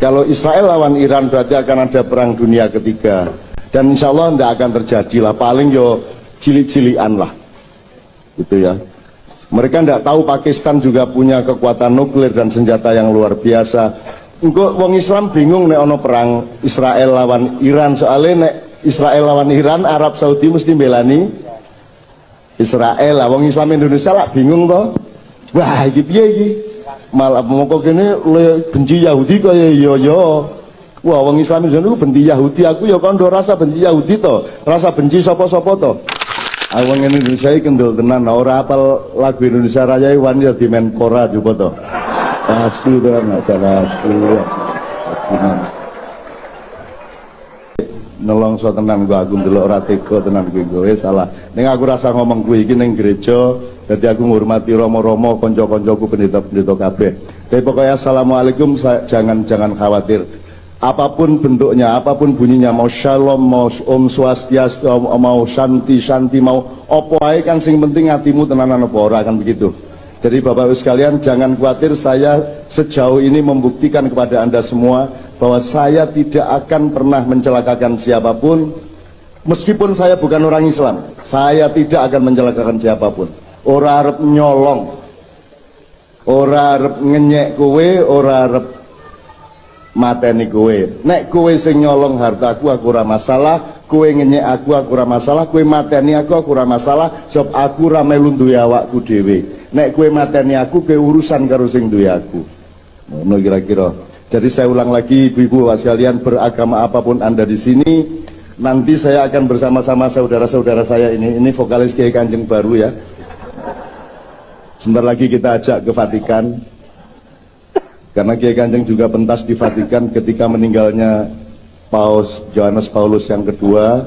Kalau Israel lawan Iran berarti akan ada perang dunia ketiga, dan insya Allah tidak akan terjadi lah, paling yo cilik-cilian lah gitu ya. Mereka tidak tahu Pakistan juga punya kekuatan nuklir dan senjata yang luar biasa. Engko wong Islam bingung nek ono perang Israel lawan Iran, soalnya nek Israel lawan Iran, Arab Saudi mesti belani Israel lah. Wong Islam Indonesia lah bingung toh. Wah iki piye iki? Malah mongko kene benci Yahudi kaya yo. Wah wong Islam Indonesia benci Yahudi, aku ya kondo rasa benci Yahudi to. Rasa benci sapa-sapa to. Wong Indonesia iki kendel tenan, ora apal lagu Indonesia Raya wan ya di Menpora coba to. Asli tenan, asli. Nelongso tenan gua, aku ndelok ora tega tenan kuwi salah. Ning aku rasa ngomong kuwi iki ning gereja, dadi aku ngurmati romo-romo, kanca-kancaku pendeta-pendeta kabeh. Tapi pokoknya assalamualaikum, jangan khawatir. Apapun bentuknya, apapun bunyinya, mau shalom, mau om swastiastu, mau shanti, mau opo ae kan sing penting hatimu tenanan apa ora, kan begitu. Jadi Bapak Ibu sekalian jangan khawatir, saya sejauh ini membuktikan kepada Anda semua bahwa saya tidak akan pernah mencelakakan siapapun. Meskipun saya bukan orang Islam, saya tidak akan mencelakakan siapapun. Ora arep nyolong, ora arep ngenyek kowe, ora arep mateni kowe. Nek kowe sing nyolong hartaku aku ora masalah, kowe ngenyek aku ora masalah, kowe mateni aku ora masalah, sebab aku ora melu duwe awakku dhewe. Nek kowe mateni aku, kowe urusan karo sing duwe aku. Ngono kira-kira. Jadi saya ulang lagi, ibu-ibu Bapak sekalian, beragama apapun Anda di sini, nanti saya akan bersama-sama saudara-saudara saya ini vokalis Kiai Kanjeng baru ya. Sebentar lagi kita ajak ke Vatikan. Karena Kiai Kanjeng juga pentas di Vatikan ketika meninggalnya Paus Yohanes Paulus yang kedua.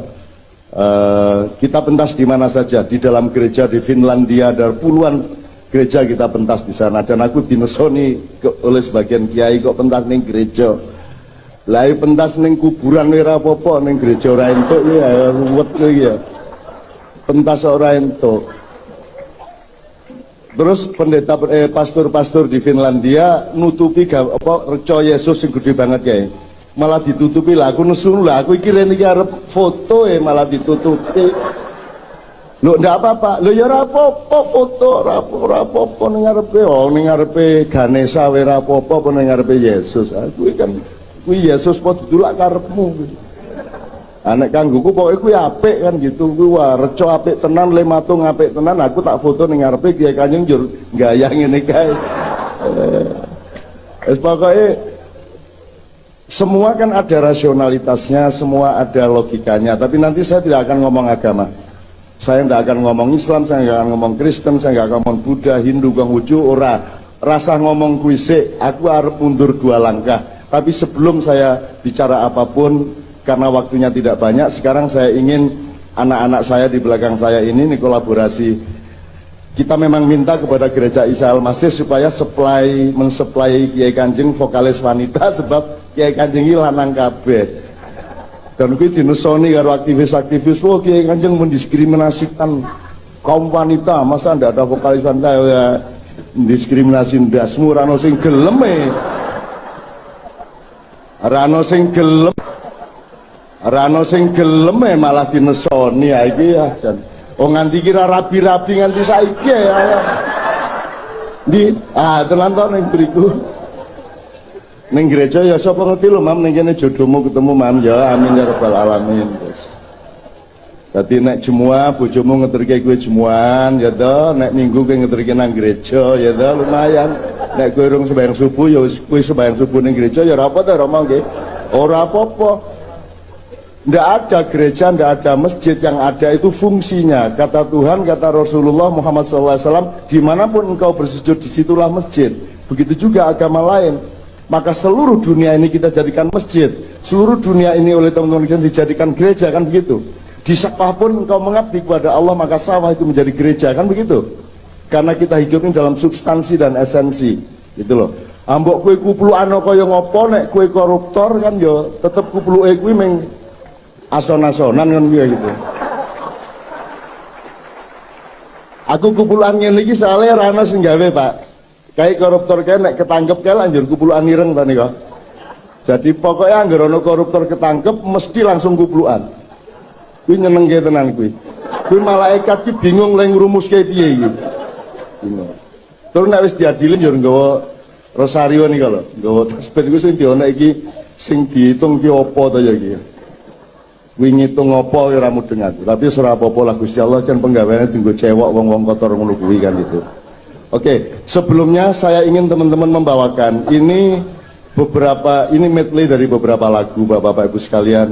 Kita pentas di mana saja, di dalam gereja di Finlandia ada puluhan gereja kita pentas di sana, dan aku dinesoni oleh sebagian kiai kok pentas ning gereja. Lah pentas ning kuburan ora apa-apa, ning gereja ora entuk ya ruwet ya. Pentas ora entuk. Terus pendeta pastor-pastor di Finlandia nutupi reca Yesus sing gede banget kae. Malah ditutupi lah, aku nesu lah, aku iki rene iki arep foto malah ditutupi. Lho ndak apa-apa, lho ya ora apa-apa foto, ora apa-apa ning ngarepe Ganesha ora apa-apa ning ngarepe Yesus. Kuwi kan kuwi Yesus padha dulak karepmu. Anek kanggoku pokoke kuwi apik kan gitu. Kuwi wah reca apik tenan, le matung apik tenan, aku tak foto ning ngarepe Kiai Kanjeng njur gaya ngene kae. Wis pokoke semua kan ada rasionalitasnya, semua ada logikanya, tapi nanti saya tidak akan ngomong agama. Saya tidak akan ngomong Islam, saya tidak akan ngomong Kristen, saya tidak akan ngomong Buddha, Hindu, Konghucu, ora. Rasa ngomong kuisik, aku harus mundur 2 langkah. Tapi sebelum saya bicara apapun, karena waktunya tidak banyak, sekarang saya ingin anak-anak saya di belakang saya ini kolaborasi. Kita memang minta kepada Gereja Isa Al-Masih supaya mensuplai Kiai Kanjeng vokalis wanita, sebab Kiai Kanjeng ini lanang kabeh. Dan kuwi dinesoni karo aktivis-aktivis, wah Kiai Kanjeng mendiskriminasikan kaum wanita, masa ndak ada vokalis wanita ya, diskriminasi ndasmu, ora ono sing gelem malah dinesoni ya iki ya jan. Oh nganti kira rabi-rabi nganti saiki ya. Tenan to ning beriku. Ning gereja ya sapa ngerti lho Mam, ning kene jodohmu ketemu Mam ya, amin ya rabbal alamin. Wis. Dadi nek jemua bojomu ngeterke kowe jemuan ya to, nek minggu kowe ngeterke nang gereja ya to lumayan. Nek kowe urung sembahyang subuh ya wis kowe sembahyang subuh ning gereja ya ora apa to Romo nggih. Ora apa-apa. Ndak ada gereja, ndak ada masjid, yang ada itu fungsinya. Kata Tuhan, kata Rasulullah Muhammad SAW, dimanapun engkau bersujud disitulah masjid. Begitu juga agama lain. Maka seluruh dunia ini kita jadikan masjid, seluruh dunia ini oleh teman-teman kita dijadikan gereja, kan begitu. Di sawah pun engkau mengabdi kepada Allah, maka sawah itu menjadi gereja, kan begitu. Karena kita hidup ini dalam substansi dan esensi, gitu loh. Ambok kue kuplukan kaya ngopo, nek kue koruptor kan yo tetep kupluke kuwi meng ason-asonan kan gitu. Aku kuplukan ngene iki soalnya ra ono sing gawe, Pak. Kayak koruptor kayak nek ketangkep kayak lanjur kupuluan ireng tadi kok. Jadi pokoknya anggar ono koruptor ketangkep mesti langsung kuplukan. Kuwi nyenengke tenan kuwi. Kuwi malaikat ki bingung lek ngrumuske piye iki. Bingung. Terus nek wis diadili yo nggawa rosario nih kalau nggawa tasbih iku sing diono iki sing diitung ki apa to ya iki. Kuwi ngitung apa ora mudeng aku. Tapi ora apa-apa lah Gusti Allah jan penggaweane dienggo cewek wong-wong kotor ngono kuwi kan itu. Oke, sebelumnya saya ingin teman-teman membawakan ini medley dari beberapa lagu Bapak-bapak Ibu sekalian.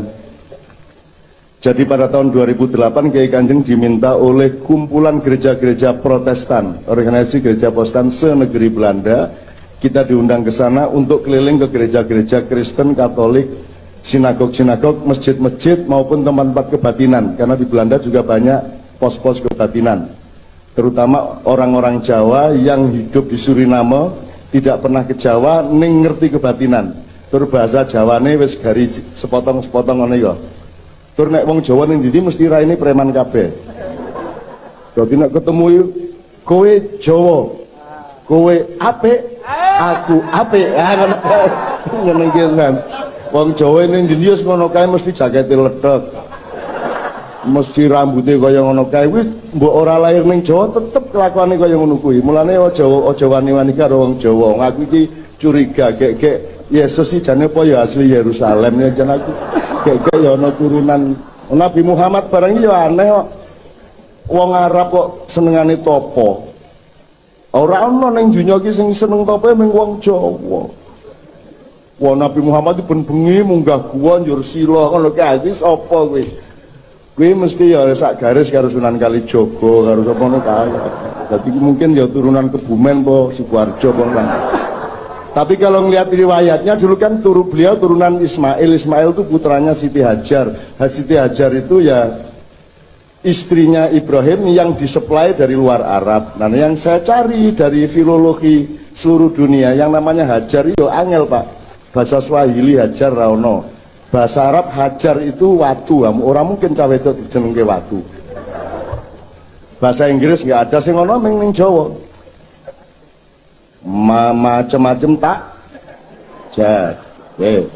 Jadi pada tahun 2008 Kiai Kanjeng diminta oleh kumpulan gereja-gereja Protestan, organisasi gereja Protestan se-negeri Belanda. Kita diundang ke sana untuk keliling ke gereja-gereja Kristen, Katolik, sinagog-sinagog, masjid-masjid maupun tempat-tempat kebatinan. Karena di Belanda juga banyak pos-pos kebatinan. Terutama orang-orang Jawa yang hidup di Suriname tidak pernah ke Jawa ning ngerti kebatinan. Tur bahasa Jawane wis gari sepotong-sepotong ngono ya. Tur nek wong Jawa ning ndi mesti raine preman kabeh. Dadi nek ketemu kowe Jawa, kowe apik, aku apik. Ngono iki kan. Wong Jawa ning ndi wis ngono kae mesti jakete ledhek. Mesti rambutnya kaya ngono kae wis mbok ora lahir ning Jawa tetep kelakuane kaya ngono kuwi. Mulane aja wani-wani karo wong Jawa. Aku iki curiga gek Yesus iki jane apa ya asli Yerusalem ya jan aku. Gek ya ana turunan Nabi Muhammad barang iki ya aneh kok. Wong Arab kok senengane topo. Ora ana ning donya iki sing seneng topo mung wong Jawa. Wong Nabi Muhammad iki ben bengi munggah gua njur sila ngono kae wis apa kuwi. Kuwi mesti ya sak garis karo Sunan Kalijaga karo sapa ngono kae. Dadi mungkin ya turunan Kebumen po Sidoarjo po kan. Tapi kalau ngelihat riwayatnya dulu kan beliau turunan Ismail. Ismail itu putranya Siti Hajar. Siti Hajar itu ya istrinya Ibrahim yang disuplai dari luar Arab. Nah yang saya cari dari filologi seluruh dunia yang namanya Hajar itu angel Pak. Bahasa Swahili Hajar Rauno. Bahasa Arab Hajar itu watu. Orang mungkin cawe itu dijenengke watu. Bahasa Inggris nggak ada sing ono ning Jawa. Macem-macem tak jadi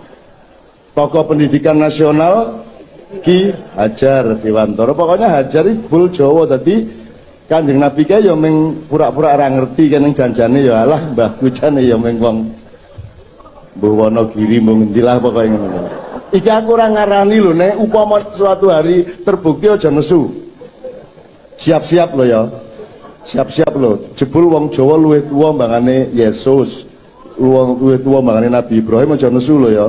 tokoh pendidikan nasional Ki Hajar Dewantara. Pokoknya Hajar ibul Jawa. Tadi Kanjeng Nabi kae ya meng pura-pura ora ngerti kan ning janjane ya alah mbah bojane ya meng wong mbuh Wonogiri mung ngendilah pokoke ngono. Iki aku ora ngarani lho nek upama suatu hari terbukti aja nesu. Siap-siap lho ya. Siap-siap loh, jebul wong Jawa luwih tuwa mbangane Yesus, wong luwih tuwa mbangane Nabi Ibrahim aja nesu lho ya.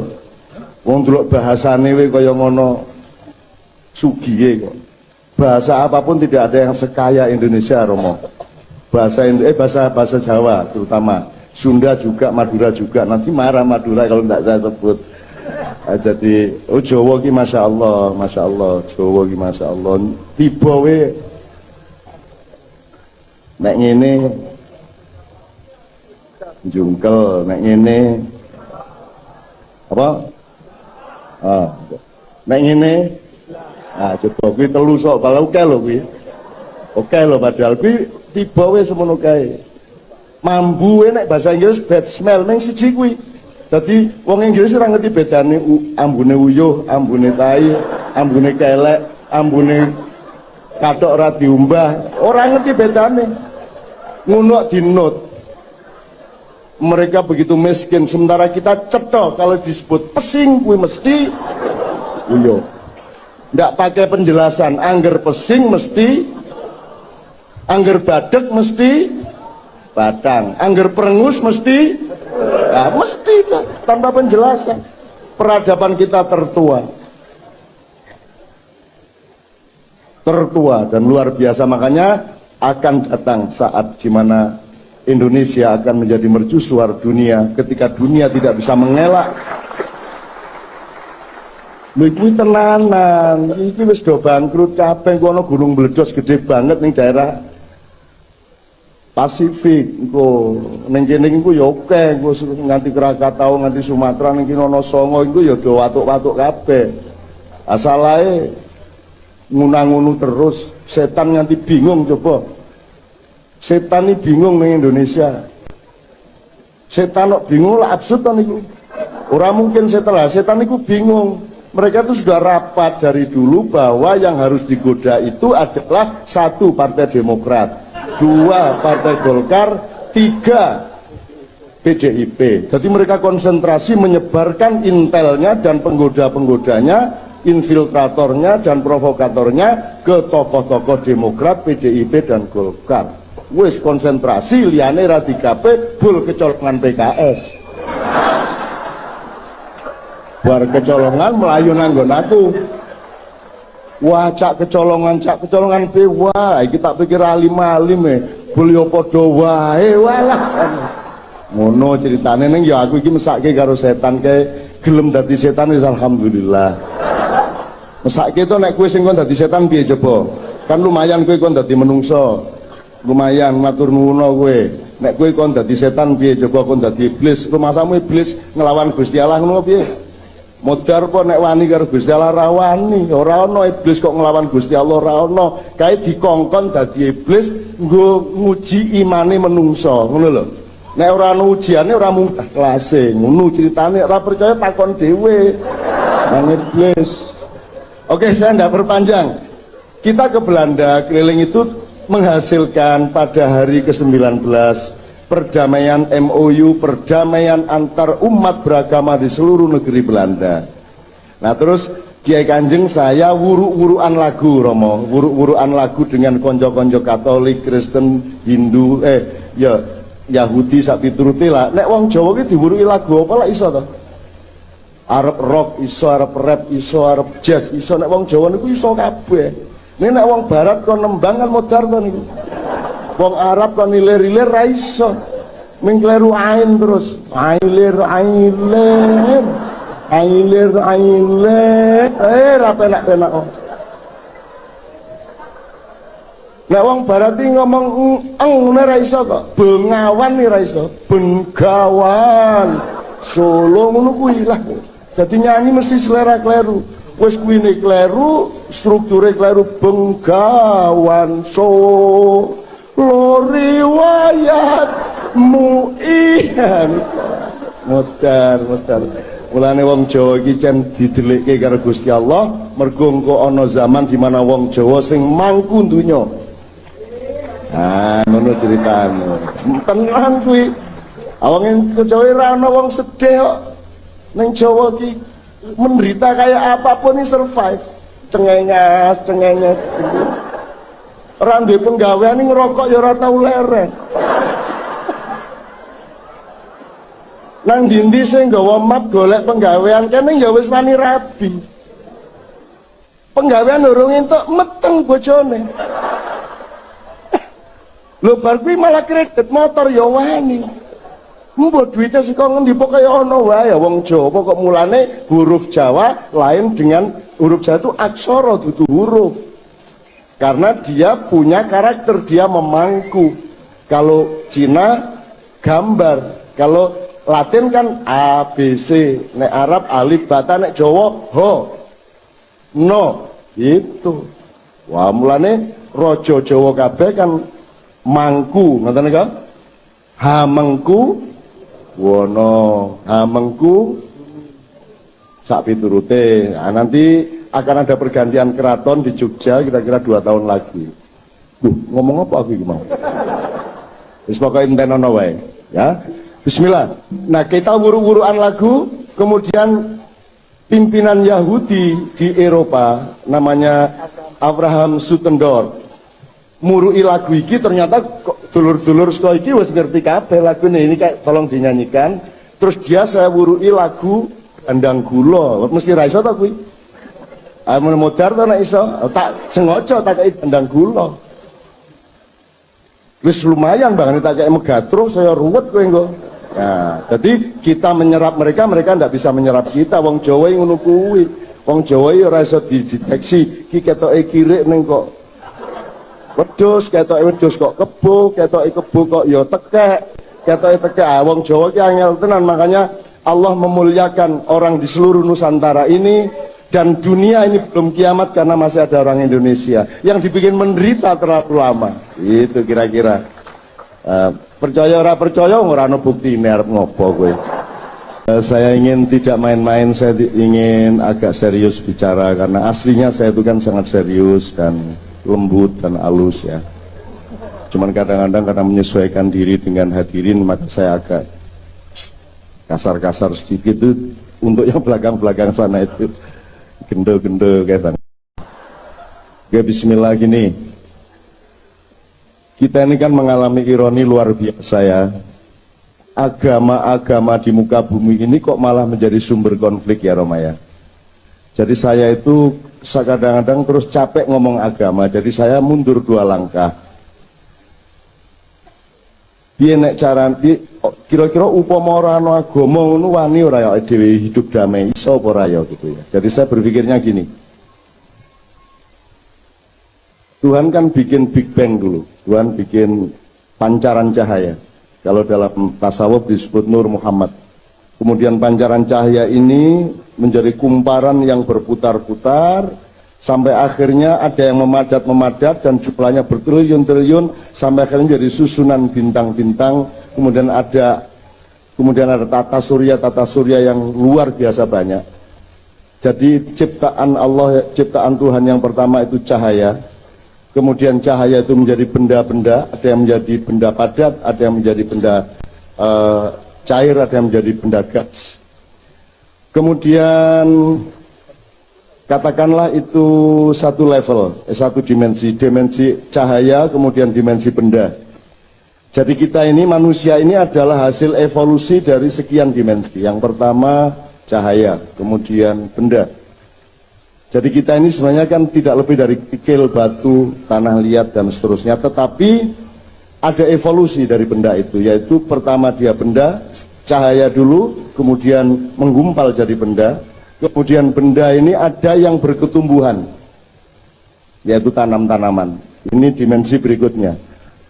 Wong delok bahasane we kaya ngono sugihe kok. Bahasa apapun tidak ada yang sekaya Indonesia Romo. Bahasa Jawa terutama, Sunda juga, Madura juga. Nanti marah Madura kalau tidak saya sebut. Jadi Jawa ki Masya Allah, Jawa ki Masya Allah. Tiba we nek ngene jungkel, nek ngene apa? Nek ngene coba kuwi telu sok kalau oke lho kuwi. Oke lho padahal kuwi tiba wis semono kae. Mambu nek bahasa Inggris bad smell ning siji kuwi. Dadi wong Inggris ora ngerti bedane ambune uyuh, ambune tai, ambune kelek, ambune kathok ora diumbah, ora ngerti bedane. Ngono dinut. Mereka begitu miskin sementara kita cetok kalau disebut pesing kuwi mesti uyuh. Ndak pakai penjelasan, angger pesing mesti, angger badek mesti batang, angger perengus mesti, ya mesti tanpa penjelasan. Peradaban kita tertua dan luar biasa. Makanya akan datang saat di mana Indonesia akan menjadi mercusuar dunia ketika dunia tidak bisa mengelak. Kuwi tenanan, iki wis do bangkrut kabeh. Kono gunung meledos gede banget ning daerah Pasifik. Engko ning kene iku ya akeh, nganti Krakatau, nganti Sumatera, ning kene Songo iku ya do watuk-watuk kabeh. Asalae ngunang-ngunu terus, setan nganti bingung. Coba setan ini bingung ning Indonesia. Setan kok bingung lah absurd kan niku. Orang mungkin setelah setan itu bingung. Mereka itu sudah rapat dari dulu bahwa yang harus digoda itu adalah 1 Partai Demokrat, 2 Partai Golkar, 3 PDIP. Jadi mereka konsentrasi menyebarkan intelnya dan penggoda-penggodanya, infiltratornya dan provokatornya ke tokoh-tokoh Demokrat, PDIP dan Golkar. Wis konsentrasi liyane ra dikape bul kecolongan PKS. Bar kecolongan melayu nanggon aku. Wah cak kecolongan be wah iki tak pikir alim-alim bul yo padha wae walah. Ngono ceritane ning ya aku iki mesake karo setan ke gelem dadi setan wis alhamdulillah. Mesake to nek kowe sing kon dadi setan piye coba? Kan lumayan kowe kon dadi menungso. Lumayan matur nuwun kowe. Nek kowe kon dadi setan piye coba kon dadi iblis. Rumasamu iblis ngelawan Gusti Allah ngono piye? Modar kok nek wani karo Gusti Allah ra wani, ora ana iblis kok nglawan Gusti Allah ora ana. Kae dikongkon dadi iblis nggo nguji imane menungso, ngono lho. Nek ora ana ujiane ora munggah kelase, ngono ceritane. Ora percaya takon dhewe. Nang iblis. Oke, saya ndak perpanjang. Kita ke Belanda, keliling itu menghasilkan pada hari ke-19 perdamaian MOU, perdamaian antar umat beragama di seluruh negeri Belanda. Nah terus Kiai Kanjeng saya wuruk-wurukan lagu Romo, wuruk-wurukan lagu dengan konco-konco Katolik, Kristen, Hindu, ya Yahudi sak pituruté lah. Nek wong Jawa ki diwuruki lagu apa lah iso to? Arab rock iso, Arab rap iso, Arab jazz iso. Nek wong Jawa niku iso kabeh. Nek wong Barat kon nembang kan modar to niku. Wong Arab kan ilir-ilir ra iso. Ming kleru ain terus. Ailir. Ra penak-penak kok. Nek wong Barat iki ngomong ngene ra iso kok. Bengawan iki ra iso. Bengawan. Solo ngono kuwi lah. Jadi nyanyi mesti selera kleru. Wis kuwine kleru, strukture kleru Bengawan so lo riwayatmu ihan modar mulane wong Jawa iki jan didelikke karo Gusti Allah mergo engko ana zaman di mana wong Jawa sing mangku donya. Ngono ceritane tenan kuwi awang Jawa ora ana wong sedih kok ning Jawa iki menderita kayak apapun ini survive cengenges orang di penggawean ini ngerokok ya ora tau leren. Nang dindi sing nggawa map golek penggawean kene ya wis wani rabi. Penggawean urung entuk meteng bojone. Lho bar kuwi malah kredit motor ya wani. Mbok duite saka ngendi pokoke ana wae wong Jawa kok mulane huruf Jawa lain dengan huruf Jawa itu aksara dudu huruf. Karena dia punya karakter, dia memangku. Kalau Cina gambar, kalau Latin kan A, B, C, nek Arab alif, bata, nek Jawa ho, no, gitu. Wah mulane rojo Jawa kabeh kan mangku, ngoten nggih? Hamengku, wono, hamengku sak piturute. Nah, nanti akan ada pergantian keraton di Jogja kira-kira 2 tahun lagi. Ngomong apa aku mau? Wis pokoke entenono wae, ya. Bismillah. Nah, kita wuru-wuruan lagu, kemudian pimpinan Yahudi di Eropa namanya Abraham Sutendorf murui lagu iki ternyata dulur-dulur saka iki wis ngerti kabeh lagune ini kayak tolong dinyanyikan. Terus dia saya wurui lagu Andang Gula, mesti ra iso ta kuwi. Amun modar to nek iso, tak sengaja tak kei Andang Gula. Wis lumayan banget tak kei megatro saya ruwet kowe engko. Nah, jadi kita menyerap mereka, mereka ndak bisa menyerap kita. Wong Jawa ngono kuwi. Wong Jawa ya ora iso dideteksi. Iki ketoke kirik ning kok wedhus, ketoke wedhus kok kebo, ketoke kebo kok ya tekek, ketoke tekek. Wong Jawa ki angel tenan, makanya Allah memuliakan orang di seluruh Nusantara ini dan dunia ini belum kiamat karena masih ada orang Indonesia yang dibikin menderita terlalu lama. Itu kira-kira. Percaya ora percaya ora ana buktine arep ngopo kowe. Saya ingin tidak main-main, saya ingin agak serius bicara karena aslinya saya itu kan sangat serius dan lembut dan halus ya. Cuman kadang-kadang karena menyesuaikan diri dengan hadirin maka saya agak kasar-kasar sedikit itu untuk yang belakang-belakang sana itu gendo-gendo kayak bang. Oke, bismillah gini. Kita ini kan mengalami ironi luar biasa ya. Agama-agama di muka bumi ini kok malah menjadi sumber konflik ya Roma ya. Jadi saya itu kadang-kadang terus capek ngomong agama, jadi saya mundur 2 langkah. Piye nek cara kira-kira upama ora ana agama ngono wani ora ya dhewe hidup damai iso apa ora ya gitu ya. Jadi saya berpikirnya gini. Tuhan kan bikin Big Bang dulu. Tuhan bikin pancaran cahaya. Kalau dalam tasawuf disebut Nur Muhammad. Kemudian pancaran cahaya ini menjadi kumparan yang berputar-putar sampai akhirnya ada yang memadat-memadat dan jumlahnya bertriliun-triliun sampai akhirnya jadi susunan bintang-bintang. Kemudian ada tata surya yang luar biasa banyak. Jadi ciptaan Allah, ciptaan Tuhan yang pertama itu cahaya. Kemudian cahaya itu menjadi benda-benda, ada yang menjadi benda padat, ada yang menjadi benda cair, ada yang menjadi benda gas. Kemudian katakanlah itu satu level, satu dimensi cahaya, kemudian dimensi benda. Jadi kita ini, manusia ini adalah hasil evolusi dari sekian dimensi. Yang pertama cahaya, kemudian benda. Jadi kita ini sebenarnya kan tidak lebih dari kikil, batu, tanah liat, dan seterusnya. Tetapi ada evolusi dari benda itu, yaitu pertama dia benda, cahaya dulu, kemudian menggumpal jadi benda. Kemudian benda ini ada yang berketumbuhan, yaitu tanam-tanaman. Ini dimensi berikutnya.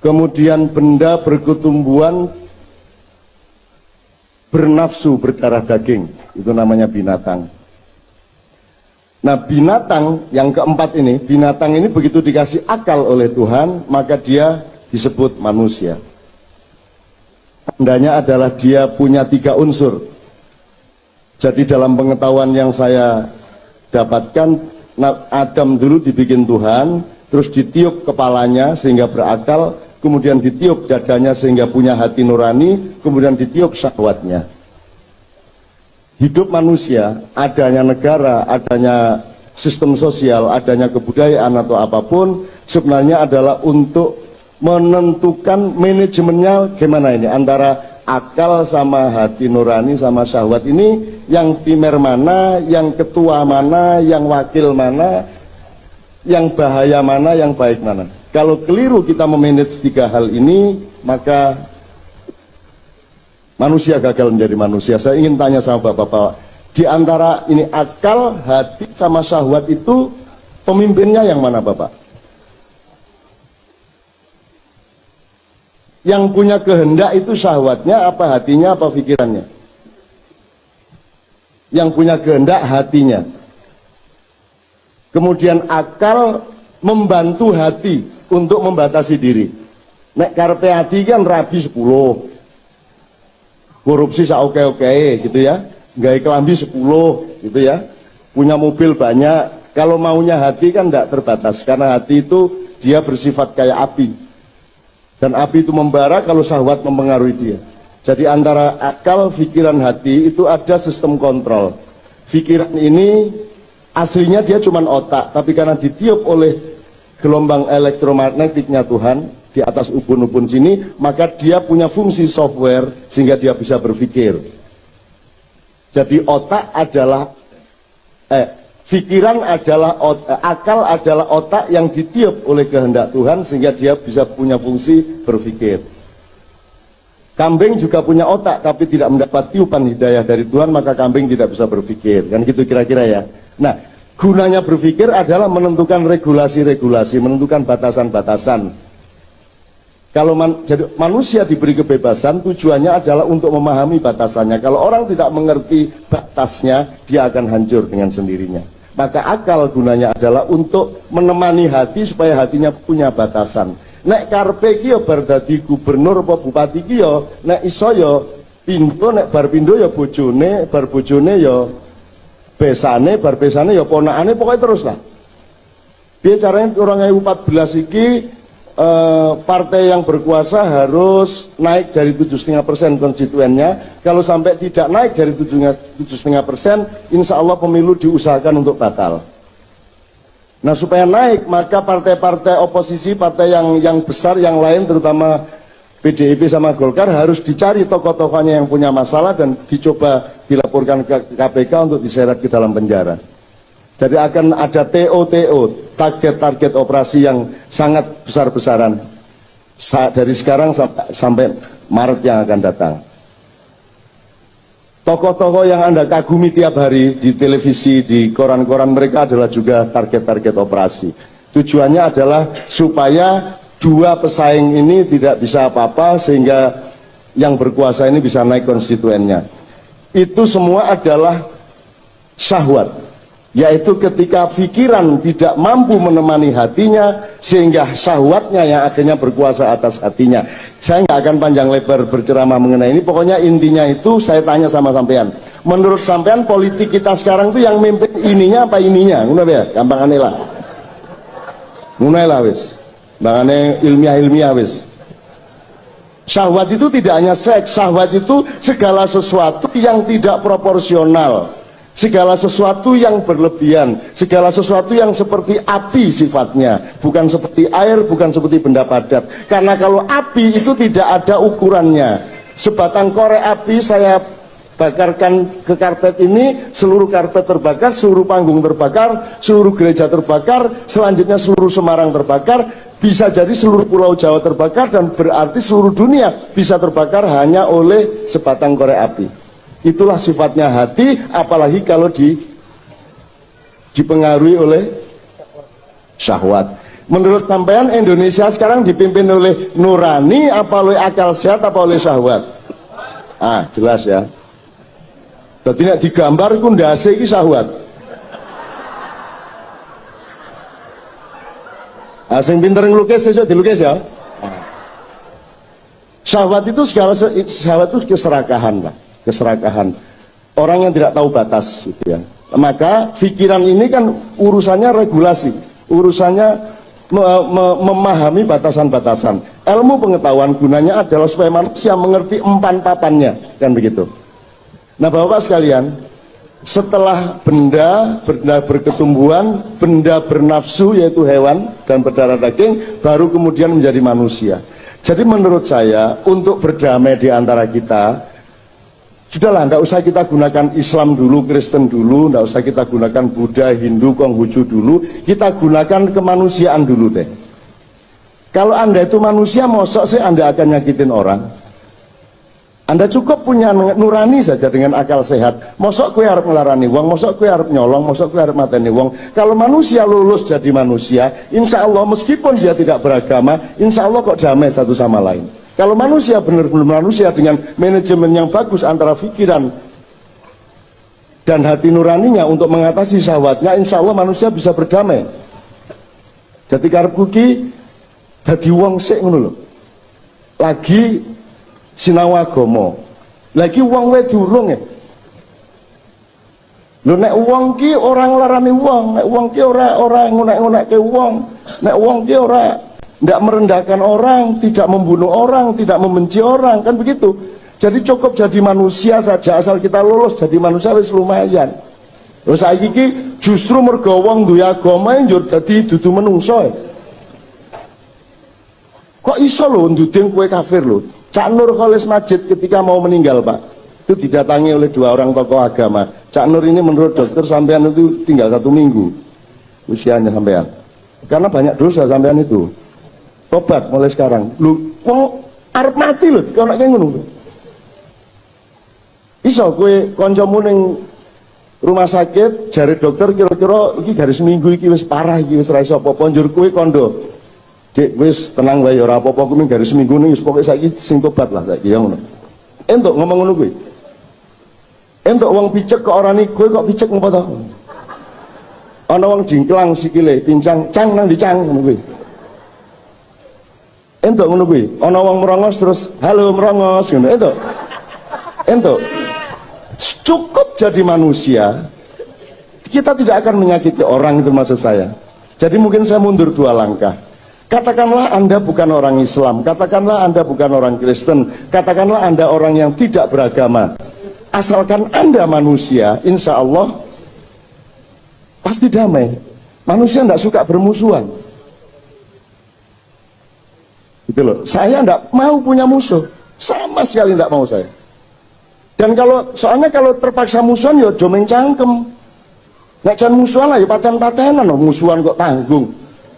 Kemudian benda berketumbuhan, bernafsu, berdarah daging. Itu namanya binatang. Nah binatang yang keempat ini, binatang ini begitu dikasih akal oleh Tuhan, maka dia disebut manusia. Tandanya adalah dia punya 3 unsur. Jadi dalam pengetahuan yang saya dapatkan, Adam dulu dibikin Tuhan, terus ditiup kepalanya sehingga berakal, kemudian ditiup dadanya sehingga punya hati nurani, kemudian ditiup syahwatnya. Hidup manusia, adanya negara, adanya sistem sosial, adanya kebudayaan atau apapun, sebenarnya adalah untuk menentukan manajemennya gimana ini, antara akal sama hati nurani sama syahwat ini, yang primer mana, yang ketua mana, yang wakil mana, yang bahaya mana, yang baik mana. Kalau keliru kita memanage 3 hal ini, maka manusia gagal menjadi manusia. Saya ingin tanya sama bapak-bapak, di antara ini akal, hati, sama syahwat itu pemimpinnya yang mana bapak? Yang punya kehendak itu syahwatnya, apa hatinya, apa pikirannya? Yang punya kehendak hatinya. Kemudian akal membantu hati untuk membatasi diri. Nek karepe hati kan rabi 10. Korupsi saoke-oke gitu ya, gawe kelambi 10 gitu ya, punya mobil banyak. Kalau maunya hati kan tidak terbatas, karena hati itu dia bersifat kayak api, dan api itu membara kalau syahwat mempengaruhi dia. Jadi antara akal, pikiran, hati itu ada sistem kontrol. Pikiran ini aslinya dia cuma otak, tapi karena ditiup oleh gelombang elektromagnetiknya Tuhan di atas ubun-ubun sini, maka dia punya fungsi software sehingga dia bisa berpikir. Jadi otak adalah pikiran adalah akal adalah otak yang ditiup oleh kehendak Tuhan sehingga dia bisa punya fungsi berpikir. Kambing juga punya otak tapi tidak mendapat tiupan hidayah dari Tuhan, maka kambing tidak bisa berpikir. Kan gitu kira-kira ya. Nah, gunanya berpikir adalah menentukan regulasi-regulasi, menentukan batasan-batasan. Kalau jadi manusia diberi kebebasan, tujuannya adalah untuk memahami batasannya. Kalau orang tidak mengerti batasnya, dia akan hancur dengan sendirinya. Maka akal gunanya adalah untuk menemani hati supaya hatinya punya batasan. Nek karpe kiyo bar dadi gubernur apa bupati kiyo, nek iso yo Pindho nek bar pindho ya bojone, bar bojone ya besane, bar besane ya ponakane, pokoknya terus lah. Piye caranya 2014 iki partai yang berkuasa harus naik dari 7,5% konstituennya. Kalau sampai tidak naik dari 7,5%, insya Allah pemilu diusahakan untuk batal. Nah, supaya naik, maka partai-partai oposisi, partai yang besar yang lain, terutama PDIP sama Golkar, harus dicari tokoh-tokohnya yang punya masalah dan dicoba dilaporkan ke KPK untuk diseret ke dalam penjara. Jadi akan ada TOTO, target-target operasi yang sangat besar-besaran dari sekarang sampai Maret yang akan datang. Tokoh-tokoh yang Anda kagumi tiap hari di televisi, di koran-koran, mereka adalah juga target-target operasi. Tujuannya adalah supaya dua pesaing ini tidak bisa apa-apa sehingga yang berkuasa ini bisa naik konstituennya. Itu semua adalah syahwat, yaitu ketika pikiran tidak mampu menemani hatinya sehingga syahwatnya yang akhirnya berkuasa atas hatinya. Saya nggak akan panjang lebar berceramah mengenai ini, pokoknya intinya itu saya tanya sama sampean, menurut sampean politik kita sekarang itu yang mimpin ininya apa ininya? Ngono ya, gampangane lah. Ngono lah wis. Bangane ilmiah wis. Syahwat itu tidak hanya seks, syahwat itu segala sesuatu yang tidak proporsional, segala sesuatu yang berlebihan, segala sesuatu yang seperti api sifatnya, bukan seperti air, bukan seperti benda padat. Karena kalau api itu tidak ada ukurannya. Sebatang korek api saya bakarkan ke karpet ini, seluruh karpet terbakar, seluruh panggung terbakar, seluruh gereja terbakar, selanjutnya seluruh Semarang terbakar, bisa jadi seluruh pulau Jawa terbakar, dan berarti seluruh dunia bisa terbakar hanya oleh sebatang korek api. Itulah sifatnya hati, apalagi kalau dipengaruhi oleh syahwat. Menurut sampean Indonesia sekarang dipimpin oleh nurani apa oleh akal sehat apa oleh syahwat? Ah, jelas ya. Jadi nek digambar iku ndase iki syahwat. Ah, sing pinter ngelukis sesuk dilukis ya. Syahwat itu syahwat itu keserakahan, Pak. Keserakahan. Orang yang tidak tahu batas gitu ya. Maka pikiran ini kan urusannya regulasi, urusannya memahami batasan-batasan. Ilmu pengetahuan gunanya adalah supaya manusia mengerti empan papannya, kan begitu. Nah, Bapak sekalian, setelah benda berketumbuhan, benda bernafsu yaitu hewan dan berdarah daging, baru kemudian menjadi manusia. Jadi menurut saya, untuk berdamai di antara kita, sudahlah, nggak usah kita gunakan Islam dulu, Kristen dulu, nggak usah kita gunakan Buddha, Hindu, Konghucu dulu, kita gunakan kemanusiaan dulu deh. Kalau Anda itu manusia, mosok sih Anda akan nyakitin orang? Anda cukup punya nurani saja dengan akal sehat. Mosok kue harap ngelarani wong, mosok kue harap nyolong, mosok kue harap mateni wong. Kalau manusia lulus jadi manusia, insya Allah meskipun dia tidak beragama, insya Allah kok damai satu sama lain. Kalau manusia benar-benar manusia dengan manajemen yang bagus antara pikiran dan hati nuraninya untuk mengatasi syahwatnya, insya Allah manusia bisa berdamai. Jadi karep kuki dadi wong sik ngono lho. Lagi sinau agama. Lagi wong wae durung ya. Lho nek wong ki ora nglarani wong, nek wong ki ora ngonek-ngonekke wong, nek wong ki ora tidak merendahkan orang, tidak membunuh orang, tidak membenci orang, kan begitu. Jadi cukup jadi manusia saja, asal kita lulus jadi manusia wis lumayan. Terus saiki iki justru mergo wong duwe agama njur dadi dudu menungso. Kok iso lho nduding kowe kafir lho. Cak Nur Kholis Majid ketika mau meninggal, Pak, itu didatangi oleh dua orang tokoh agama. Cak Nur ini menurut dokter sampean itu tinggal 1 minggu usianya sampean, karena banyak dosa sampean itu. Tobat mulai sekarang. Lu wong arep mati lho dikono kaya ngono. Iso kowe kancamu ning rumah sakit jare dokter kira-kira iki garis minggu iki wis parah, iki wis ra iso apa-apa, njur kowe kondo. Dik wis tenang wae ora apa-apa, kuwi garis minggu ning wis pokoke saiki sing tobat lah saiki ya ngono. Entuk ngomong ngono kuwi. Entuk wong picek kok ora ni, kowe kok picek ngopo to? Ana wong jingklang sikile, pincang, cang nang dicang ngono kuwi. Entuk ngono kuwi. Ana wong merongos terus, "Halo merongos," ngono. Ento cukup jadi manusia, kita tidak akan menyakiti orang, itu maksud saya. Jadi mungkin saya mundur 2 langkah. Katakanlah Anda bukan orang Islam, katakanlah Anda bukan orang Kristen, katakanlah Anda orang yang tidak beragama. Asalkan Anda manusia, insya Allah pasti damai. Manusia tidak suka bermusuhan. Gitu loh. Saya tidak mau punya musuh, sama sekali tidak mau saya. Dan soalnya kalau terpaksa musuhan ya jomeng cangkem. Nek jan musuhan lah ya paten-patenan loh, musuhan kok tanggung.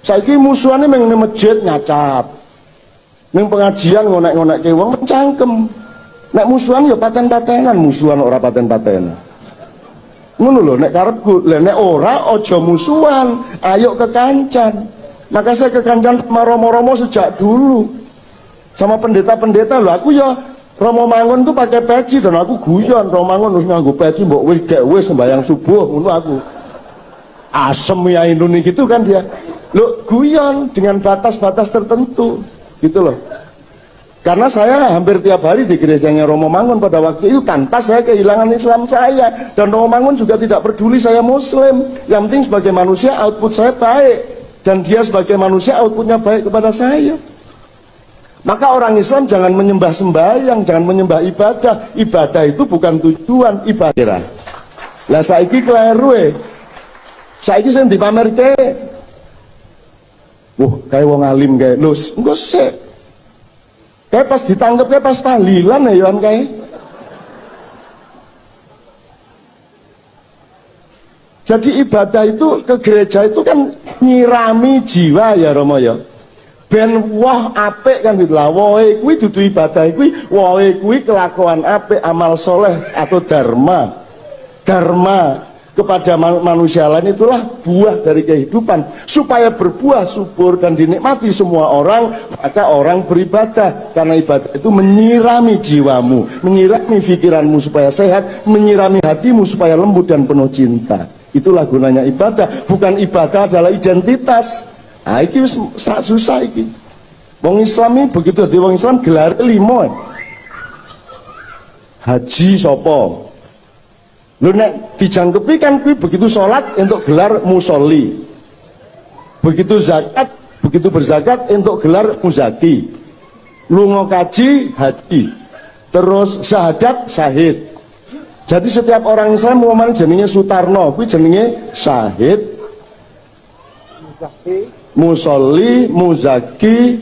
Saiki musuhane meng ning masjid nyacat. Ning pengajian ngonek-ngonekke wong mencangkem. Nek musuhan ya paten-patenan, musuhan ora paten-patenan. Ngono lho nek karepku. Lah nek ora aja musuhan, ayo kekancan. Maka saya kekancan sama Romo-romo sejak dulu. Sama pendeta-pendeta lho, aku ya Romo Mangun tuh pakai peci dan aku guyon. Romo Mangun harus nganggo peci mbok wis sembahyang subuh ngono aku. Asem ya Indonesia gitu kan dia. Loh, guyon dengan batas-batas tertentu gitu loh. Karena saya hampir tiap hari di gerejanya Romo Mangun pada waktu itu tanpa saya kehilangan Islam saya. Dan Romo Mangun juga tidak peduli saya Muslim. Yang penting sebagai manusia output saya baik, dan dia sebagai manusia outputnya baik kepada saya. Maka orang Islam jangan menyembah sembahyang, jangan menyembah ibadah. Ibadah itu bukan tujuan, ibadah. Lah saiki kleru saiki sing dipamerke. Wah, kayak wong alim kayak lho, engko sik. Kayak pas ditangkep kayak pas tahlilan ya Yohan kayak. Jadi ibadah itu ke gereja itu kan nyirami jiwa ya Romo ya. Ben wah apik kan gitu lah. Wohe kuwi dudu ibadah kuwi, wohe kuwi kelakuan apik, amal soleh atau dharma. Dharma kepada manusia lain itulah buah dari kehidupan. Supaya berbuah subur dan dinikmati semua orang, maka orang beribadah. Karena ibadah itu menyirami jiwamu, menyirami pikiranmu supaya sehat, menyirami hatimu supaya lembut dan penuh cinta. Itulah gunanya ibadah. Bukan ibadah adalah identitas. Nah, ini susah ini. Wong Islam ini begitu di wong Islam gelar 5. Haji sopo. Lu nek dijangkepi kan kuwi begitu sholat untuk gelar musolli. Begitu zakat, begitu berzakat untuk gelar muzaki. Lunga kaji, haji. Terus syahadat, syahid. Jadi setiap orang Islam mau jenenge Sutarno, kuwi jenenge syahid, musolli, muzaki,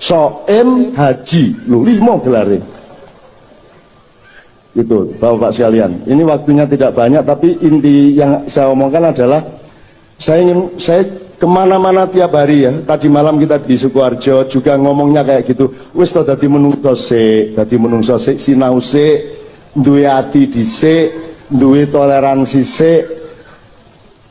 soem, haji. Lu 5 gelare. Gitu, Bapak sekalian. Ini waktunya tidak banyak, tapi inti yang saya omongkan adalah saya kemana-mana tiap hari ya. Tadi malam kita di Sukoharjo juga ngomongnya kayak gitu. Wis to dadi menungso sik, sinau sik, duwe ati dhisik, duwe toleransi sik.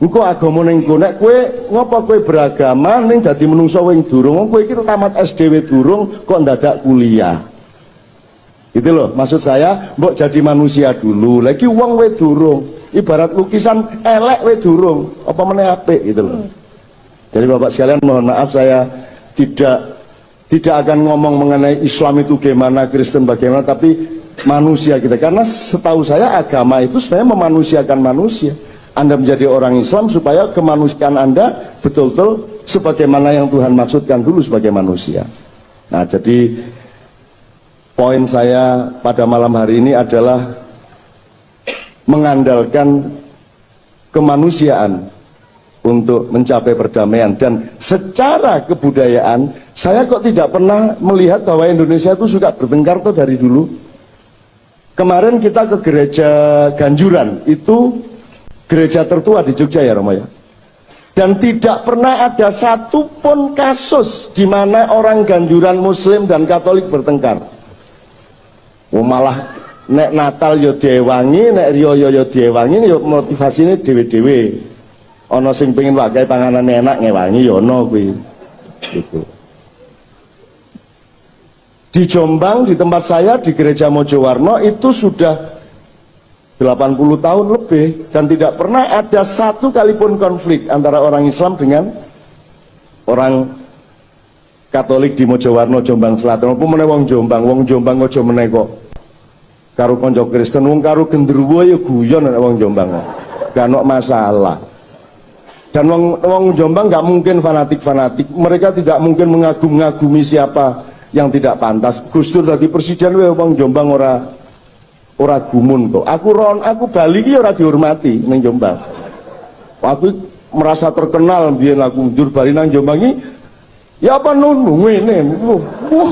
Engko agama ning kowe nek kowe ngopo kowe beragama ning dadi menungso wing durung, kowe iki tamat SD we durung kok ndadak kuliah. Gitu loh, maksud saya mbok jadi manusia dulu, lagi uang we durung, ibarat lukisan elek we durung, apa meneh apik gitu loh. Jadi Bapak sekalian mohon maaf saya tidak akan ngomong mengenai Islam itu gimana, Kristen bagaimana, tapi manusia kita, karena setahu saya agama itu sebenarnya memanusiakan manusia. Anda menjadi orang Islam supaya kemanusiaan Anda betul-betul sebagaimana yang Tuhan maksudkan dulu sebagai manusia. Nah, jadi poin saya pada malam hari ini adalah mengandalkan kemanusiaan untuk mencapai perdamaian. Dan secara kebudayaan saya kok tidak pernah melihat bahwa Indonesia itu suka bertengkar tuh dari dulu. Kemarin kita ke gereja Ganjuran, itu gereja tertua di Jogja ya Romo ya, dan tidak pernah ada satupun kasus di mana orang Ganjuran Muslim dan Katolik bertengkar. Malah nek Natal yo diewangi, nek riyo yo diewangi, yo motivasine dhewe-dhewe. Ana sing pengen wae panganan enak ngewangi yo ana kuwi. Gitu. Di Jombang, di tempat saya di Gereja Mojowarno itu sudah 80 tahun lebih dan tidak pernah ada satu kalipun konflik antara orang Islam dengan orang Katolik di Mojowarno, Jombang Selatan. Apa meneh wong Jombang aja meneh kok karo kanca Kristen, wong karo genderuwo ya guyon nek wong Jombang. Gak ono masalah. Dan wong Jombang nggak mungkin fanatik-fanatik. Mereka tidak mungkin mengagum-ngagumi siapa yang tidak pantas. Gus Dur dadi presiden wae wong Jombang ora gumun kok. Aku Bali iki ora dihormati ning Jombang. Aku merasa terkenal biyen aku ndur bali nang Jombang iki ya apa nunu ngene. Wah,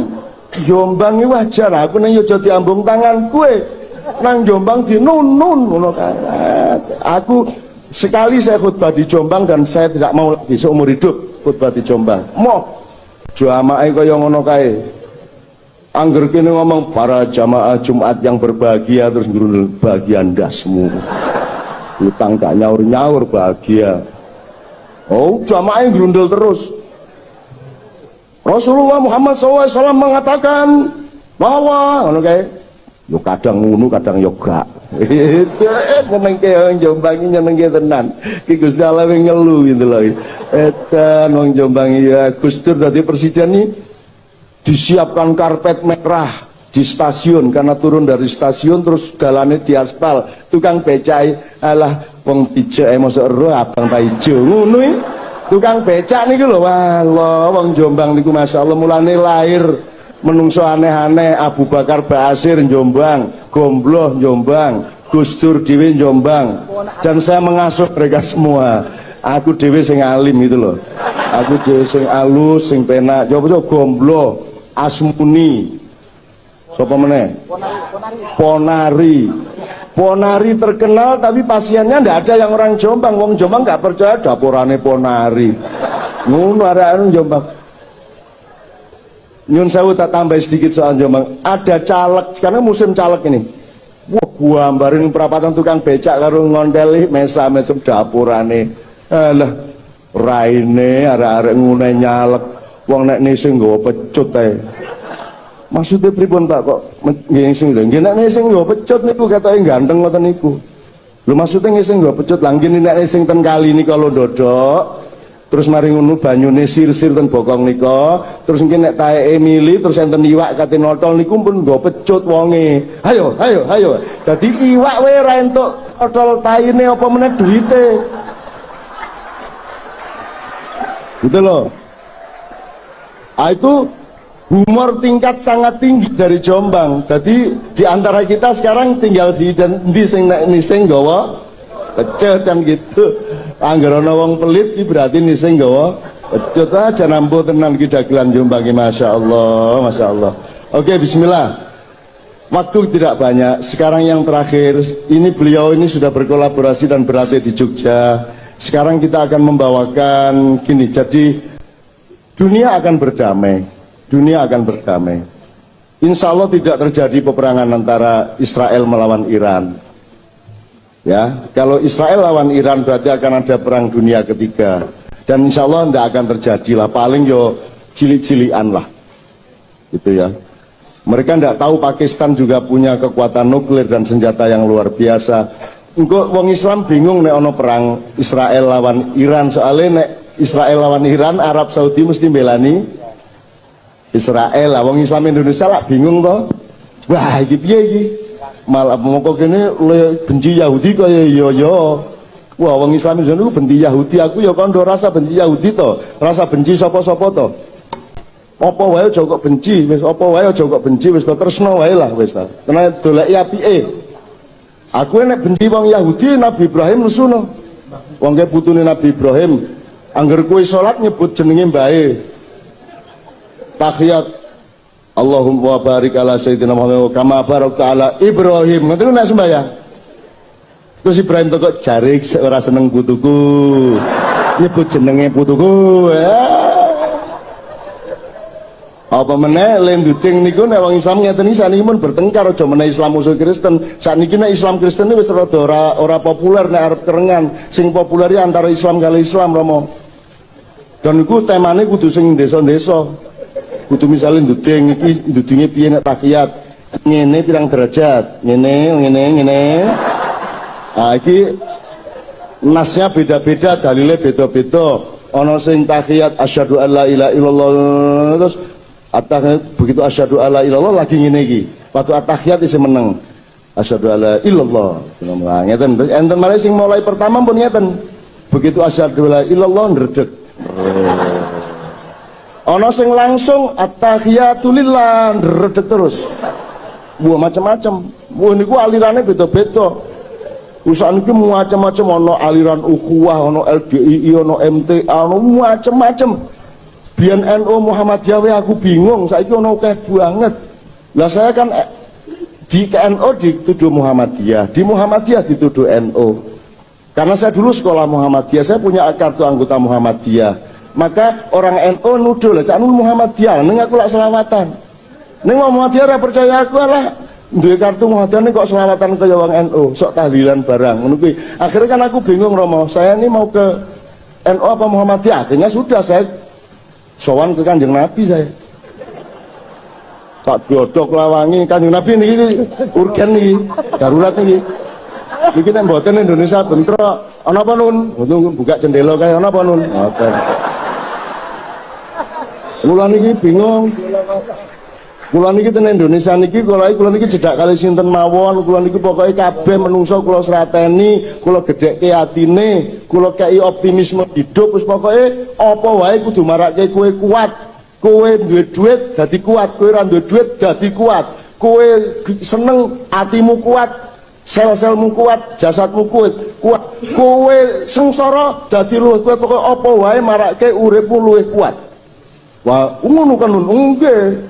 Jombang iki wajar. Aku ning Yojo diambung tangan kowe. Nang Jombang di nun ngono kan. Aku sekali saya khutbah di Jombang dan saya tidak mau lagi seumur hidup khutbah di Jombang. Moh jamaah kaya ngono kae. Angger kene ngomong para jamaah Jumat yang berbahagia terus ngrundel bagian dasmu. Utang gak nyaur-nyaur bahagia. Oh, jamaah ngrundel terus. Rasulullah Muhammad SAW mengatakan bahwa ngono kae. Yo kadang ngono, kadang yo gak. Nyenengke wong Jombang iki nyenengke tenan. Ki Gusti Allah wing ngelu gitu lho. Edan wong Jombang ya Gus Dur dadi presiden iki disiapkan karpet merah di stasiun karena turun dari stasiun terus dalane diaspal. Tukang becak alah wong pijak mosok ero abang ta ijo ngono iki. Tukang becak niku lho wallah wong Jombang niku masyaallah mulane lahir menungso aneh-aneh. Abu Bakar Basir Jombang, Gombloh Jombang, Gus Dur dhewe Jombang, dan saya mengasuh mereka semua. Aku dhewe sing alim gitu loh, aku dhewe sing alus sing penak. Coba Gombloh, Asmuni, sapa meneh? Ponari terkenal tapi pasiennya ndak ada yang orang Jombang. Wong Jombang nggak percaya dapurane Ponari ngono arek Jombang. Nyun sewu tak tambah sedikit soal Jombang. Ada caleg, karena musim caleg ini. Wah, gambarin perapatan tukang becak karo ngonteli mesa mesem dapurane. Alah, raine arek-arek ngune nyalek. Wong nek nising nggawa pecut ae. Maksudnya pripun Pak kok ngising lho? Nggih nek nising nggawa pecut niku ketoke ganteng ngoten niku. Lho maksudnya ngising nggawa pecut, lah nggih nek nising ten kali nika lho ndodok. Terus mari ngono banyune sir-sir ten bokong nika, terus mungkin nek taeke mili terus enten iwak kate notol niku pun nggo pecut wonge. Hayo. Dadi iwak wae ora entuk notol taine apa meneh duwite. Gitu loh. Itu humor tingkat sangat tinggi dari Jombang. Jadi di antara kita sekarang tinggal di sing nek nising nggawa pecut kan gitu. Angger ana wong pelit iki berarti nising nggawa pecut aja nampu tenan ki dagelan Jombang ki masyaallah. Oke, bismillah. Waktu tidak banyak. Sekarang yang terakhir, ini beliau ini sudah berkolaborasi dan berlatih di Jogja. Sekarang kita akan membawakan gini. Jadi dunia akan berdamai. Insya Allah tidak terjadi peperangan antara Israel melawan Iran. Ya, kalau Israel lawan Iran berarti akan ada perang dunia ketiga, dan insya Allah tidak akan terjadi lah, paling yo cilik-cilian lah gitu ya. Mereka tidak tahu Pakistan juga punya kekuatan nuklir dan senjata yang luar biasa. Engko wong Islam bingung nek ono perang Israel lawan Iran, soalnya nek Israel lawan Iran Arab Saudi mesti belani Israel lah. Wong Islam Indonesia lah bingung toh. Wah iki piye iki? Malah mongko kene benci Yahudi kaya yo. Wah wong Islam Indonesia benci Yahudi, aku ya kondo rasa benci Yahudi to. Rasa benci sapa-sapa to. Apa wae aja kok benci, wis apa wae aja kok benci, wis tresno wae lah wis ta. Tenan doleki apike. Aku nek benci wong Yahudi Nabi Ibrahim nesuno. Wong ke putune Nabi Ibrahim, angger kowe salat nyebut jenenge mbae. Tahiyat Allahumma barik ala sayyidina Muhammad kama barakta ala Ibrahim. Ngoten nek sembahyang. Terus Ibrahim kok jarik ora seneng putuku. Nyebut jenenge putuku. Apa meneh lenduting niku nek wong Islam ngeten iki sakniki mun bertengkar aja meneh Islam musuh Kristen. Sakniki nek Islam Kristen wis rada ora populer nek arep kerengan. Sing populer antara Islam kali Islam Romo. Dan niku temane kudu sing desa-desa. Kudu misalnya nduding iki ndudinge piye nek tahiyat ngene pirang derajat ngene iki nasnya beda-beda, dalile beda-beda. Ana sing tahiyat asyhadu alla ilaha illallah, terus begitu asyhadu alla ilallah lagi ngene iki waktu at-tahiyat isih meneng asyhadu alla illallah. Ngeten. Enten malah sing mulai pertama pun ngeten. Begitu asyhadu alla illallah ndredeg. Ana sing langsung at-tahiyatu lillah ndredeg terus. Wah macam-macam. Wah niku alirane beda-beda. Usaha niki macam-macam, ana aliran ukhuwah, ana LDII, ana MTA, ana macam-macam. Biyen NU Muhammadiyah aku bingung, saiki ana akeh banget. Lah saya kan di NU dituduh Muhammadiyah, di Muhammadiyah dituduh NU. Karena saya dulu sekolah Muhammadiyah, saya punya kartu anggota Muhammadiyah. Maka orang NU nuduh lah, cak Muhammadiyah, ning aku lak selawatan. Ning Muhammadiyah ora percaya aku lah. Duwe kartu Muhammadiyah ning kok selawatan kaya wong NU, sok tahlilan barang ngono kuwi. Akhirnya kan aku bingung Romo, saya ini mau ke NU apa Muhammadiyah? Akhirnya sudah saya sowan ke Kanjeng Nabi saya. Tak dodok lawangi Kanjeng Nabi niki urgen niki, darurat niki. Niki nek mboten Indonesia bentrok, ana apa Nun? Buka jendela kae ana apa Nun? Ngoten. Kula niki bingung. Kula niki ten Indonesia niki kula niki jedak kali sinten mawon, kula niki pokoke kabeh menungso kula srateni, kula gedhekke atine, kula kei optimisme hidup, wis pokoke apa wae kudu marake kowe kuat. Kowe duwe duit dadi kuat, kowe ora duwe duit dadi kuat. Kowe seneng atimu kuat, sel-selmu kuat, jasadmu kuat. Kowe sengsara dadi luwih kuat, pokoke apa wae marake uripmu luwih kuat. Wah, ngono kan nggih.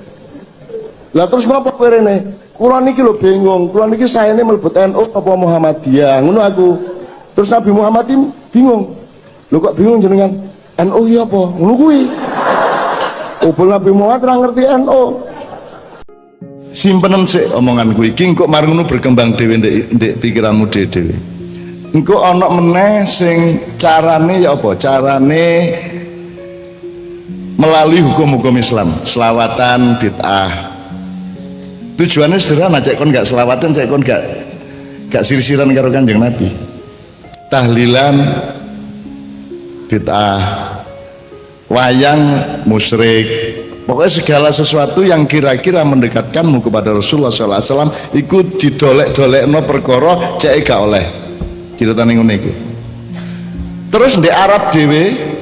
Lah terus ngapa kowe rene? Kula niki lho bingung, kula niki saene mlebet NU apa Muhammadiyah, ngono aku. Terus Nabi Muhammad bingung. Lho kok bingung jenengan? NU ya apa? Ngono kuwi. Obol Nabi Muhammad ora ngerti NU. Simpenem sik omongan kuwi iki kok mari ngono berkembang dhewe ndek pikiranmu dhewe. Engko ana meneh sing carane ya apa? Carane melalui hukum-hukum Islam, selawatan bid'ah. Tujuannya sederhana, cek kon gak selawatan, cek kon gak sirisiran karo Kanjeng Nabi. Tahlilan bid'ah, wayang musyrik. Pokoknya segala sesuatu yang kira-kira mendekatkanmu kepada Rasulullah SAW ikut didolek-dolekno perkara cek gak oleh. Ceritane ngene iku. Terus di Arab dhewe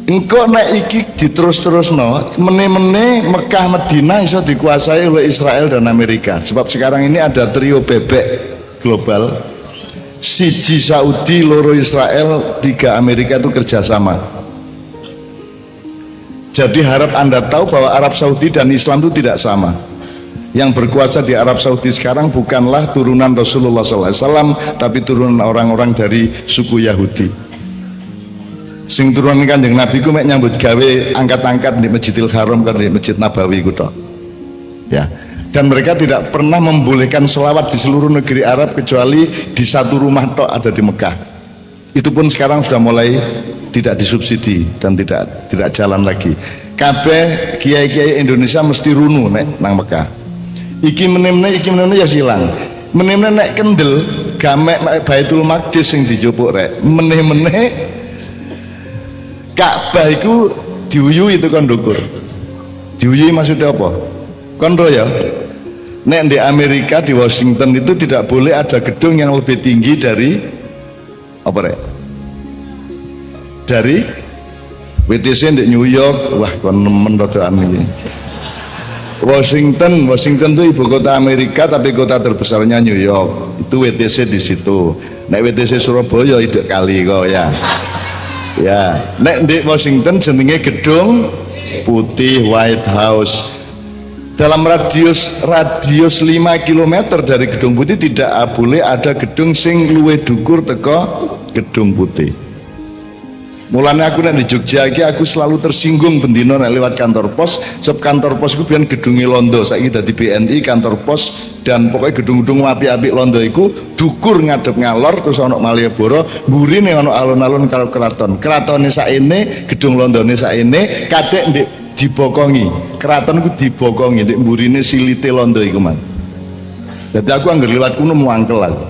engkau nek iki diterus-terusno meneh-meneh Mekah Madinah iso dikuasai oleh Israel dan Amerika. Sebab sekarang ini ada trio bebek global, siji Saudi, loro Israel, 3 Amerika itu kerjasama. Jadi harap Anda tahu bahwa Arab Saudi dan Islam itu tidak sama. Yang berkuasa di Arab Saudi sekarang bukanlah turunan Rasulullah SAW, tapi turunan orang-orang dari suku Yahudi. Sing turunan Kanjeng Nabi ku mek nyambut gawe angkat-angkat di Masjidil Haram kan di Masjid Nabawi ku tok. Ya. Dan mereka tidak pernah membolehkan selawat di seluruh negeri Arab kecuali di satu rumah tok ada di Mekah. Itu pun sekarang sudah mulai tidak disubsidi dan tidak jalan lagi. Kabeh kiai-kiai Indonesia mesti runu nek nang Mekah. Iki meneh ya silang. Meneh nek kendel gamek Baitul Maqdis sing dijupuk rek. Meneh Ka'bah itu diuyui itu kon ndukur. Diuyui maksudnya apa? Kondo ya. Nek di Amerika di Washington itu tidak boleh ada gedung yang lebih tinggi dari apa rek? Dari WTC di New York. Wah kon nemen rodokan iki. Washington itu ibu kota Amerika tapi kota terbesarnya New York. Itu WTC di situ. Nek WTC Surabaya hidup kali kok ya. Ya, nek di Washington jenenge gedung putih White House. Dalam radius 5 km dari gedung putih tidak boleh ada gedung sing luwih dhuwur teko gedung putih. Mulane aku nek di Jogja iki aku selalu tersinggung bendino nek lewat kantor pos, sebab kantor pos iku biyen gedunge londo, saiki dadi BNI kantor pos dan pokoknya gedung-gedung apik-apik londo iku dukur ngadep ngalor terus ana Malioboro, mburine ana alun-alun karo keraton. Keratone saene, gedung londone saene, kadek ndek dibokongi. Keraton iku dibokongi ndek mburine silite londo iku, Man. Dadi aku anggere liwat kuno muangkel aku.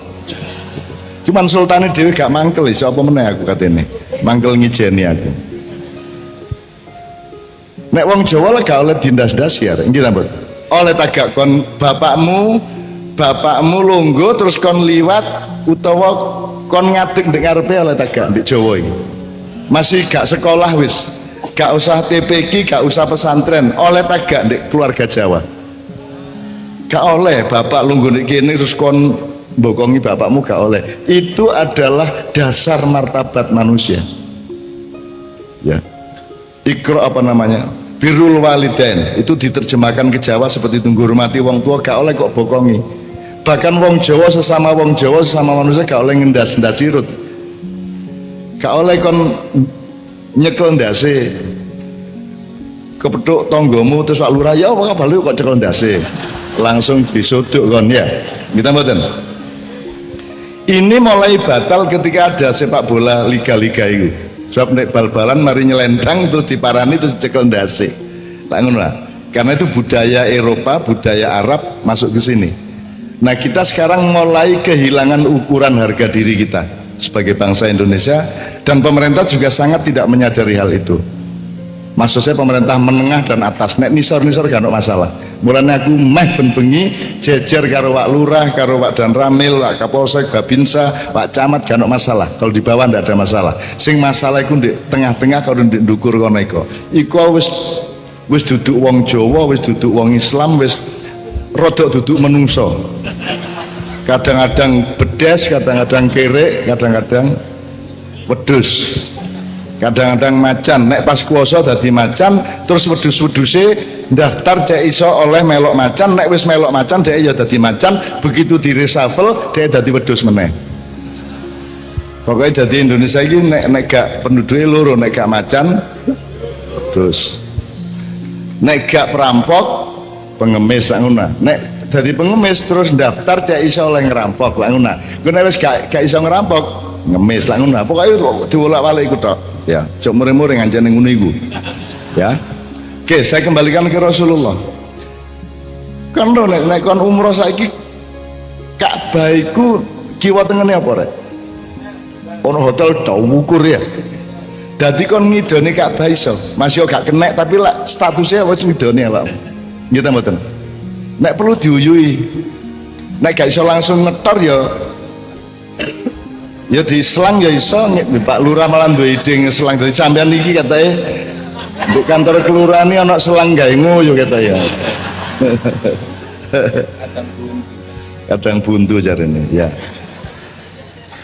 Cuman sultane dhewe gak mangkel, iso apa meneh aku katene. Mangkel ngijeni aku. Nek wong Jawa lah gak oleh dindas-das ya, nggih ta, Mbok? Oleh tagak kon bapakmu bapakmu lungguh terus kon liwat utawa kon ngadeg ndek ngarepe oleh ta gak ndek Jawa iki. Masih gak sekolah wis, gak usah TPQ, gak usah pesantren, oleh ta gak ndek keluarga Jawa. Gak oleh bapak lungguh ndek kene terus kon bokongi bapakmu, gak oleh. Itu adalah dasar martabat manusia. Ya. Ikra apa namanya? Birrul walidain. Itu diterjemahkan ke Jawa seperti itu, ngurmati wong tua gak oleh kok bokongi. Bahkan wong Jawa sesama manusia gak oleh ngendas-ndas sirut. Gak oleh kon nyekel ndase. Kepethuk tanggamu terus Pak Lurah, ya apa kabar lu kok cekel ndase. Langsung disodok kon ya. Kita mboten. Ini mulai batal ketika ada sepak bola liga-liga itu. Sebab nek bal-balan mari nyelentang terus diparani terus cekel ndase. Lah ngono lah. Karena itu budaya Eropa, budaya Arab masuk ke sini. Nah, kita sekarang mulai kehilangan ukuran harga diri kita sebagai bangsa Indonesia, dan pemerintah juga sangat tidak menyadari hal itu. Maksud saya pemerintah menengah dan atas. Nek nisor-nisor gak ada masalah. Mulanya aku meh bengi jejer karo Pak Lurah, karo Pak Danramil, Pak Kapolsek, Babinsa, Pak Camat gak ada masalah. Kalau di bawah ndak ada masalah. Sing masalah iku di tengah-tengah kalau di ndukur kono iku. Iku wis duduk wong Jawa, wis duduk wong Islam, wis rodok duduk menungso. Kadang-kadang bedes, kadang-kadang kerek, kadang-kadang wedhus. Kadang-kadang macan, nek pas kuasa dadi macan, terus wedhus-wedhuse daftar cek iso oleh melok macan, nek wis melok macan dhek ya dadi macan, begitu di reshuffle dhek dadi wedhus meneh. Pokoknya jadi Indonesia ini nek gak penduduknya loro, nek gak macan wedhus. Nek gak perampok pengemis lah ngono. Nek dadi pengemis terus daftar cek iso oleh ngerampok lah ngono. Nek wis gak iso ngerampok, ngemis lah ngono. Pokoke diwolak-walik iku tok. Ya, cok mure-mure ngancane ngono iku. Ya. Oke, saya kembalikan ke Rasulullah. Kan nek kon umroh saiki Ka'bah iku kiwa tengene apa rek? Ono hotel tau ukur ya. Dadi kon ngidoni Ka'bah iso. Masih gak kenek tapi lah statusnya apa ngidoni awak. Nggih ta mboten? Nek perlu diuyui. Nek gak iso langsung ngetor ya diselang ya iso. Pak Lurah malah duwe ide ngeselang dari sampean iki katanya di kantor kelurahan ini ana selang gawe ngoyo kata ya. Kadang buntu jarene ya.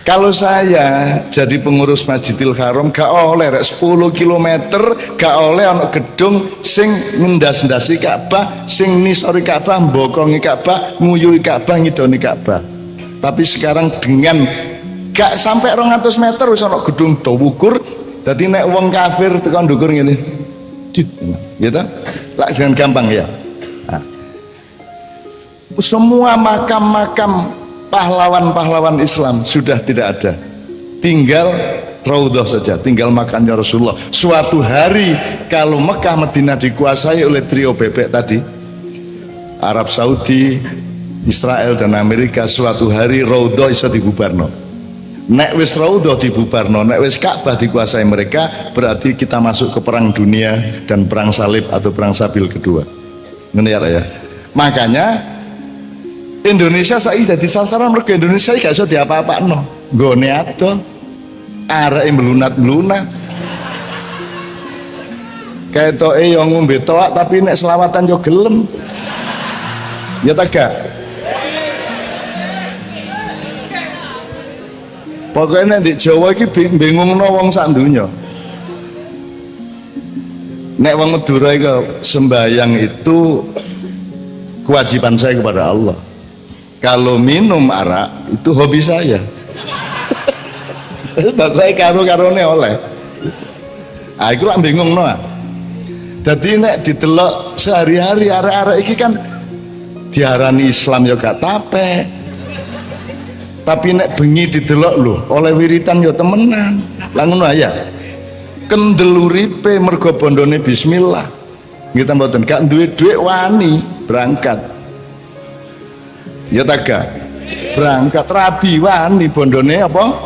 Kalau saya jadi pengurus Masjidil Haram gak oleh 10 km gak oleh ana gedung sing ngendas-ndasi Ka'bah, sing nisori Ka'bah, mbokongi Ka'bah, nguyuhi Ka'bah, ngidoni Ka'bah. Tapi sekarang dengan gak sampai 200 meter wis ana gedung Tawukur. Dadi nek wong kafir tekan ndukur ngene. Gitu? Lah jangan gampang ya. Nah. Semua makam-makam pahlawan-pahlawan Islam sudah tidak ada. Tinggal Raudhah saja, tinggal makamnya Rasulullah. Suatu hari kalau Mekah Madinah dikuasai oleh trio bebek tadi, Arab Saudi, Israel dan Amerika, suatu hari Raudhah iso dibubarno. Nek wis Raudhah dibubarno, nek wis Ka'bah dikuasai mereka, berarti kita masuk ke perang dunia dan perang salib atau perang sabil kedua. Ngene ya. Makanya Indonesia saiki dadi sasaran mergo Indonesia iki gak iso diapa-apakno. Nggone ado areke melunat-melunat. Ketoke yo ngombe toak tapi nek selawatan yo gelem. Ya ta gak? Pokoknya di Jawa ini bingungno wong sak donya. Nek wong Madura itu sembahyang itu kewajiban saya kepada Allah. Kalau minum arak itu hobi saya. Pokoknya karo-karone oleh. Ah iku lak bingungno. Dadi nek didelok sehari-hari arek-arek iki kan diarani Islam ya gak tapek. Tapi nek bengi didelok lho oleh wiritan ya temenan. Lah ngono ya. Kendel uripe mergo bondone bismillah. Kita mboten gak duwe dhuwit wani berangkat. Ya ta gak? Berangkat rabi wani bondone apa?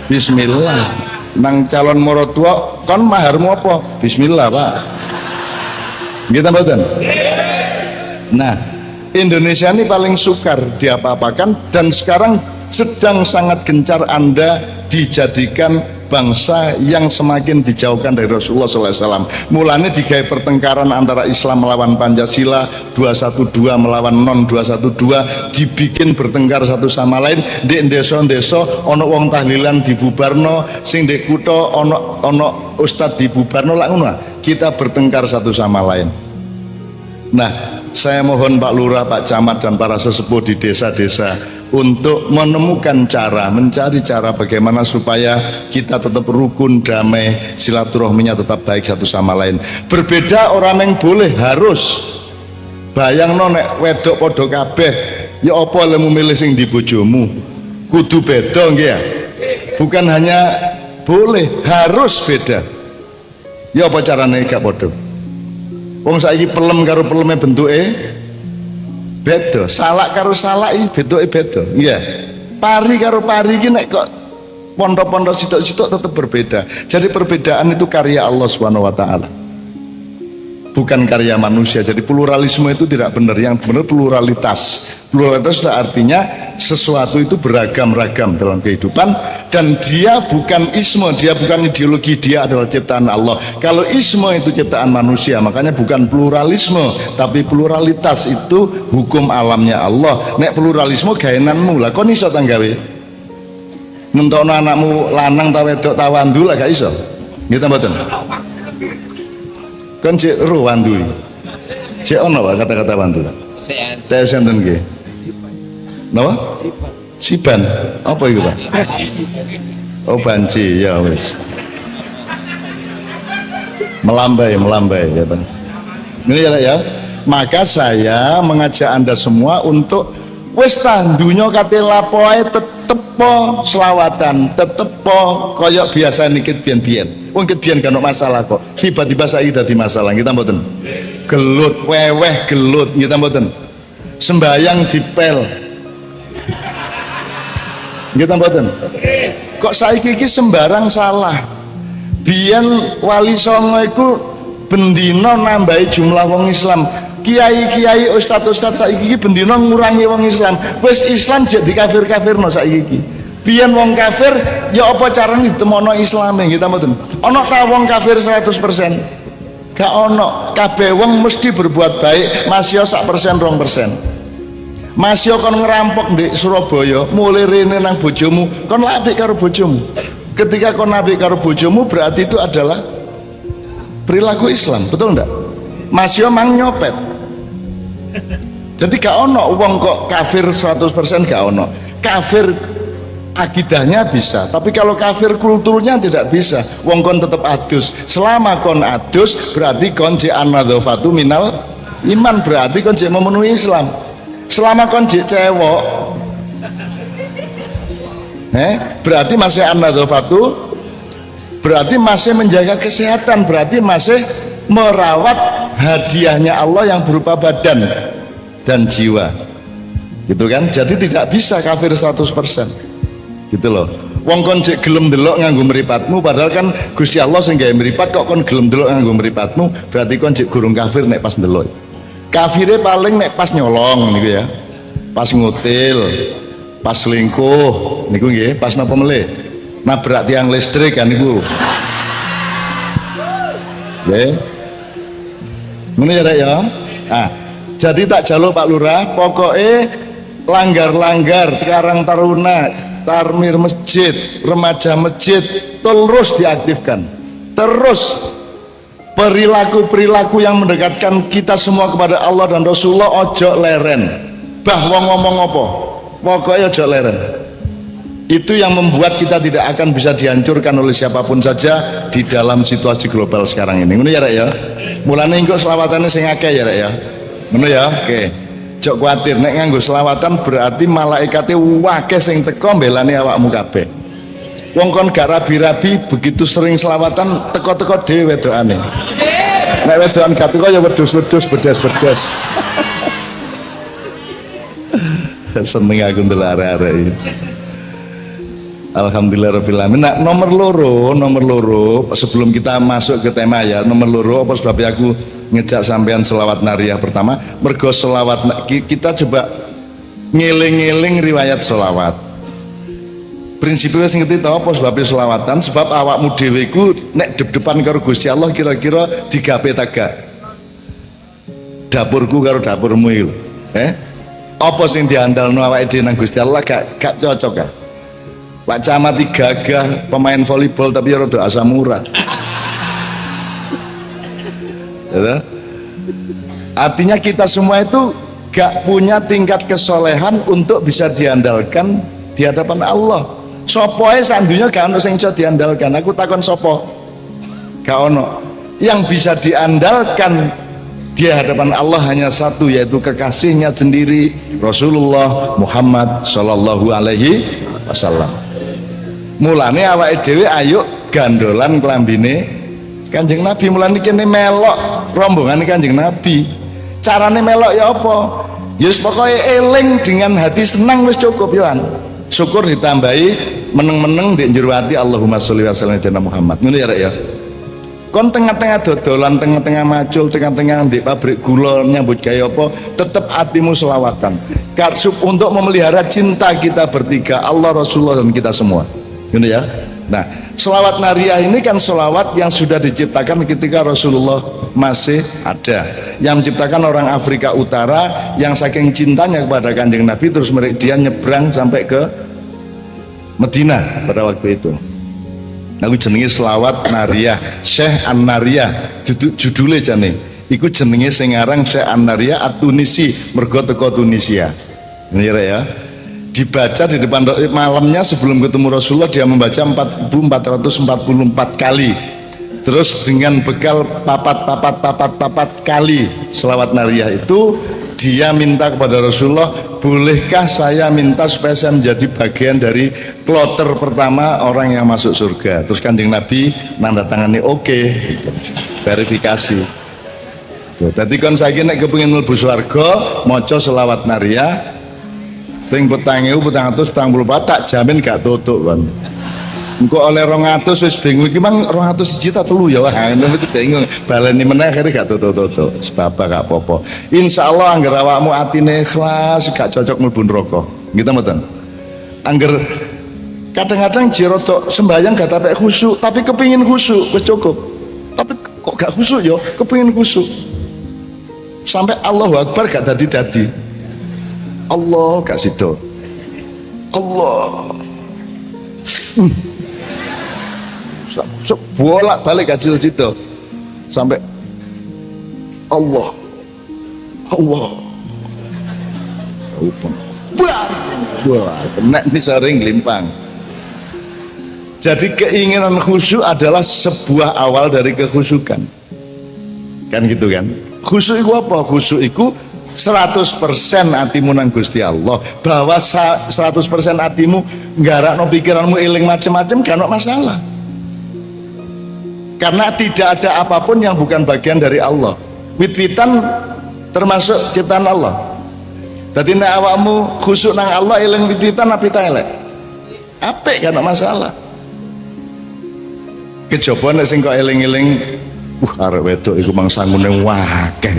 Bismillah. Nang calon maratua kon maharmu apa? Bismillah, Pak. Kita mboten. Nah, Indonesia ini paling sukar diapa-apakan, dan sekarang sedang sangat gencar Anda dijadikan bangsa yang semakin dijauhkan dari Rasulullah SAW. Mulanya digawe pertengkaran antara Islam melawan Pancasila, 212 melawan non 212, dibikin bertengkar satu sama lain. Di desa-desa ono wong tahlilan dibubarno, sing di kutha ono ustad dibubarno, lah ngono. Kita bertengkar satu sama lain. Nah, saya mohon Pak Lurah, Pak Camat, dan para sesepuh di desa-desa untuk menemukan cara, mencari cara bagaimana supaya kita tetap rukun, damai, silaturahminya tetap baik satu sama lain. Berbeda orang yang boleh, harus. Bayang nek wedok podo kabeh, ya apa lemu milih sing di bojomu? Kudu beda nggih ya? Bukan hanya boleh, harus beda. Ya apa carane gak podo? Wong saiki pelem karo peleme bentuke beda, salak karo salak iki bentuke beda. Iya. Pari karo pari iki nek kok pondok-pondok sitok-sitok tetap berbeda. Jadi perbedaan itu karya Allah Subhanahu wa taala. Bukan karya manusia. Jadi pluralisme itu tidak benar. Yang benar pluralitas. Pluralitas itu artinya sesuatu itu beragam-ragam dalam kehidupan, dan dia bukan isme, dia bukan ideologi, dia adalah ciptaan Allah. Kalau isme itu ciptaan manusia, makanya bukan pluralisme, tapi pluralitas itu hukum alamnya Allah. Nek pluralisme gaenanmu lah, kon iso tanggawe nentokno anakmu lanang ta wedok ta wandu lah gak iso. Nggih ta mboten? Kan cek ro wandu. Cek ono Pak kata-kata wandu. Tes enten nggih. Napa? Siban. Apa itu Pak? Oh banci, ya wis. Melambai ya Pak. Ini ya. Maka saya mengajak Anda semua untuk wis tandunya kate lapoe tetep po selawatan, tetep po koyok biasa nikit biyen-biyen. Wong ket biyen kan masalah kok. Tiba-tiba saiki dadi masalah, kita mboten. Gelut, weweh gelut, kita mboten. Sembayang dipel. Kita mboten. Kok saiki iki sembarang salah. Biyen Wali Songo iku bendina nambahi jumlah wong Islam. Kiai-kiai ustad-ustad saiki iki bendina ngurangi wong Islam. Wis Islam jadi kafir-kafirno saiki iki. Biyen wong kafir ya apa carane ditemono Islame kita mboten. Ana ta wong kafir 100%? Gak ono. Kabeh wong mesti berbuat baik, masya 1% 2%. Masya kon ngerampok di Surabaya, mulai rene nang bojomu, kon apik karo bojomu. Ketika kon apik karo bojomu berarti itu adalah perilaku Islam, betul ndak? Masya mang nyopet. Jadi gak ono wong kok kafir 100% gak ono. Kafir akidahnya bisa, tapi kalau kafir kulturnya tidak bisa. Wong kon tetap adus. Selama kon adus berarti kon jek an-nadzafatu minal iman, berarti kon jek memenuhi Islam. Selama kon jek cewek berarti masih an-nadzafatu, berarti masih menjaga kesehatan, berarti masih merawat hadiahnya Allah yang berupa badan dan jiwa, gitu kan? Jadi tidak bisa kafir 100%. Gitu loh. Wong kon cek gelem delok nganggo mripatmu, padahal kan Gusti Allah sing gawe mripat, kok kon gelem delok nganggo mripatmu, berarti kon cek gurung kafir nek pas delok. Kafire paling nek pas nyolong niku ya. Pas ngutil, pas selingkuh niku nggih, pas napa melih? Nabrak tiang listrik kan niku. Nggih. Ngono ya Rek ya. Ah, jadi tak jaluk Pak Lurah, pokoknya langgar-langgar Karang Taruna, Tarmir masjid, remaja masjid terus diaktifkan. Terus perilaku-perilaku yang mendekatkan kita semua kepada Allah dan Rasulullah ojo leren. Bah wong ngomong apa? Pokoknya ojo leren. Itu yang membuat kita tidak akan bisa dihancurkan oleh siapapun saja di dalam situasi global sekarang ini. Ngono ya Rek ya. Mulane engko selawatane sing akeh ya Rek ya. Ngono ya. Oke. Jok kuatir nek nganggo selawatan berarti malaikate wakeh sing teko mbelani awakmu kabeh. Wong kon gak rabi-rabi begitu sering selawatan teko-teko dhewe wedokane. Nek wedokan gak teko ya wedhus-wedhus bedes-bedes. Seneng aku ndelok arek-arek iki. Alhamdulillahirobbilalamin. Nah, nomor loro sebelum kita masuk ke tema ya, nomor loro apa sebabnya aku ngejak sampean selawat nariyah pertama, mergo selawat kita coba ngeling-ngeling riwayat selawat. Prinsipnya wis ngerti ta apa sebabnya selawatan? Sebab awakmu dhewe iku nek dep-depan karo Gusti Allah kira-kira digawe tagak. Dapurku karo dapurmu iku. Apa sing diandalno awake dhewe nang Gusti Allah gak cocok kan? Pak Camat gagah pemain volleyball tapi rada asam urat. Ya, artinya kita semua itu gak punya tingkat kesolehan untuk bisa diandalkan di hadapan Allah. Sopo ae sandunya gak ono sing iso diandalkan. Aku takon sopo? Gak ono. Yang bisa diandalkan di hadapan Allah hanya satu, yaitu kekasihnya sendiri, Rasulullah Muhammad Sallallahu Alaihi Wasallam. Mulane awake dhewe ayo gandolan klambine Kanjeng Nabi. Mulane kene melok rombongan Kanjeng Nabi. Carane melok ya apa? Ya wis pokoke eling dengan hati senang wis cukup yoan. Syukur ditambahi meneng-meneng di njero ati Allahumma sholli wa sallim ala Muhammad. Ngono ya rek ya. Kon tengah-tengah dodolan, tengah-tengah macul, tengah-tengah di pabrik gula nyambut gawe apa, tetap hatimu selawatan. Untuk memelihara cinta kita bertiga, Allah, Rasulullah dan kita semua. Ngono ya. Nah, selawat nariyah ini kan selawat yang sudah diciptakan ketika Rasulullah masih ada, yang menciptakan orang Afrika Utara yang saking cintanya kepada Kanjeng Nabi terus dia nyebrang sampai ke Medina pada waktu itu. Aku jenenge selawat nariyah Syekh An-Nariyah, judulnya jane iku jenenge sing aran Syekh An-Nariyah At-Tunisi, mergo teko Tunisia. Ini ya, dibaca di depan malamnya sebelum ketemu Rasulullah dia membaca 4444 kali. Terus dengan bekal papat kali selawat nariyah itu dia minta kepada Rasulullah, bolehkah saya minta supaya saya menjadi bagian dari kloter pertama orang yang masuk surga. Terus Kanjeng Nabi nanda tangani oke, verifikasi. Tadi kan saya nek kepengin mlebu swarga maca selawat nariyah ping 4.444 tak jamin gak tutuk kan. Engko oleh 200 wis bingung iki mang 201 ta telu ya wah ngono iki bingung baleni meneh akhire gak tutuk-tutuk sebab gak apa-apa. Insyaallah angger awakmu atine ikhlas gak cocok mlebu neraka. Gitu mboten. Angger kadang-kadang jero tok sembahyang gak tapek khusyuk tapi kepingin khusyuk wis cukup. Tapi kok gak khusyuk ya kepingin khusyuk. Sampai Allahu Akbar gak dadi-dadi. Allah gak sido. Allah. Bolak balik kacil situ sampai Allah wah kena ini sering limpang. Jadi keinginan khusyuk adalah sebuah awal dari kekhusyukan kan gitu kan. Khusyuk itu apa? Khusyuk itu 100% hatimu nang Gusti Allah, bahwa 100% hatimu nggarakno pikiranmu eling macam-macam gak ono masalah. Karena tidak ada apapun yang bukan bagian dari Allah. Wit-witan termasuk ciptaan Allah. Jadi nek awakmu khusyuk nang Allah eling wit-witan api ta elek? Apik gak ono masalah. Kejaba nek sing kok eling-eling arep wedok iku mang sangune wakeh.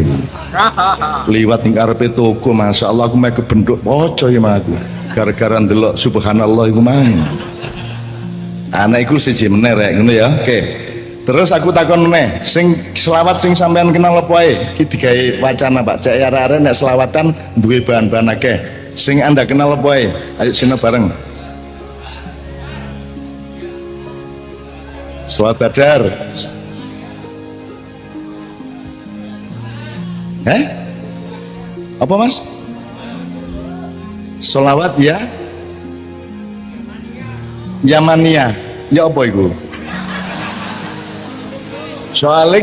Liwat ning arepe toko masyaallah aku mek kebenduk poco ya aku. Gara-gara ndelok subhanallah iku mang. Anak iku siji meneh rek ngono ya. Oke. Terus aku takon meneh, sing selawat sing sampean kenal apa ae? Iki digawe wacana Pak. Cek arek-arek nek selawatan duwe bahan-bahan akeh. Sing Anda kenal apa ae? Ayo sini bareng. Selawat Badar. Apa mas? Solawat ya Yamania ya apa itu? Soalnya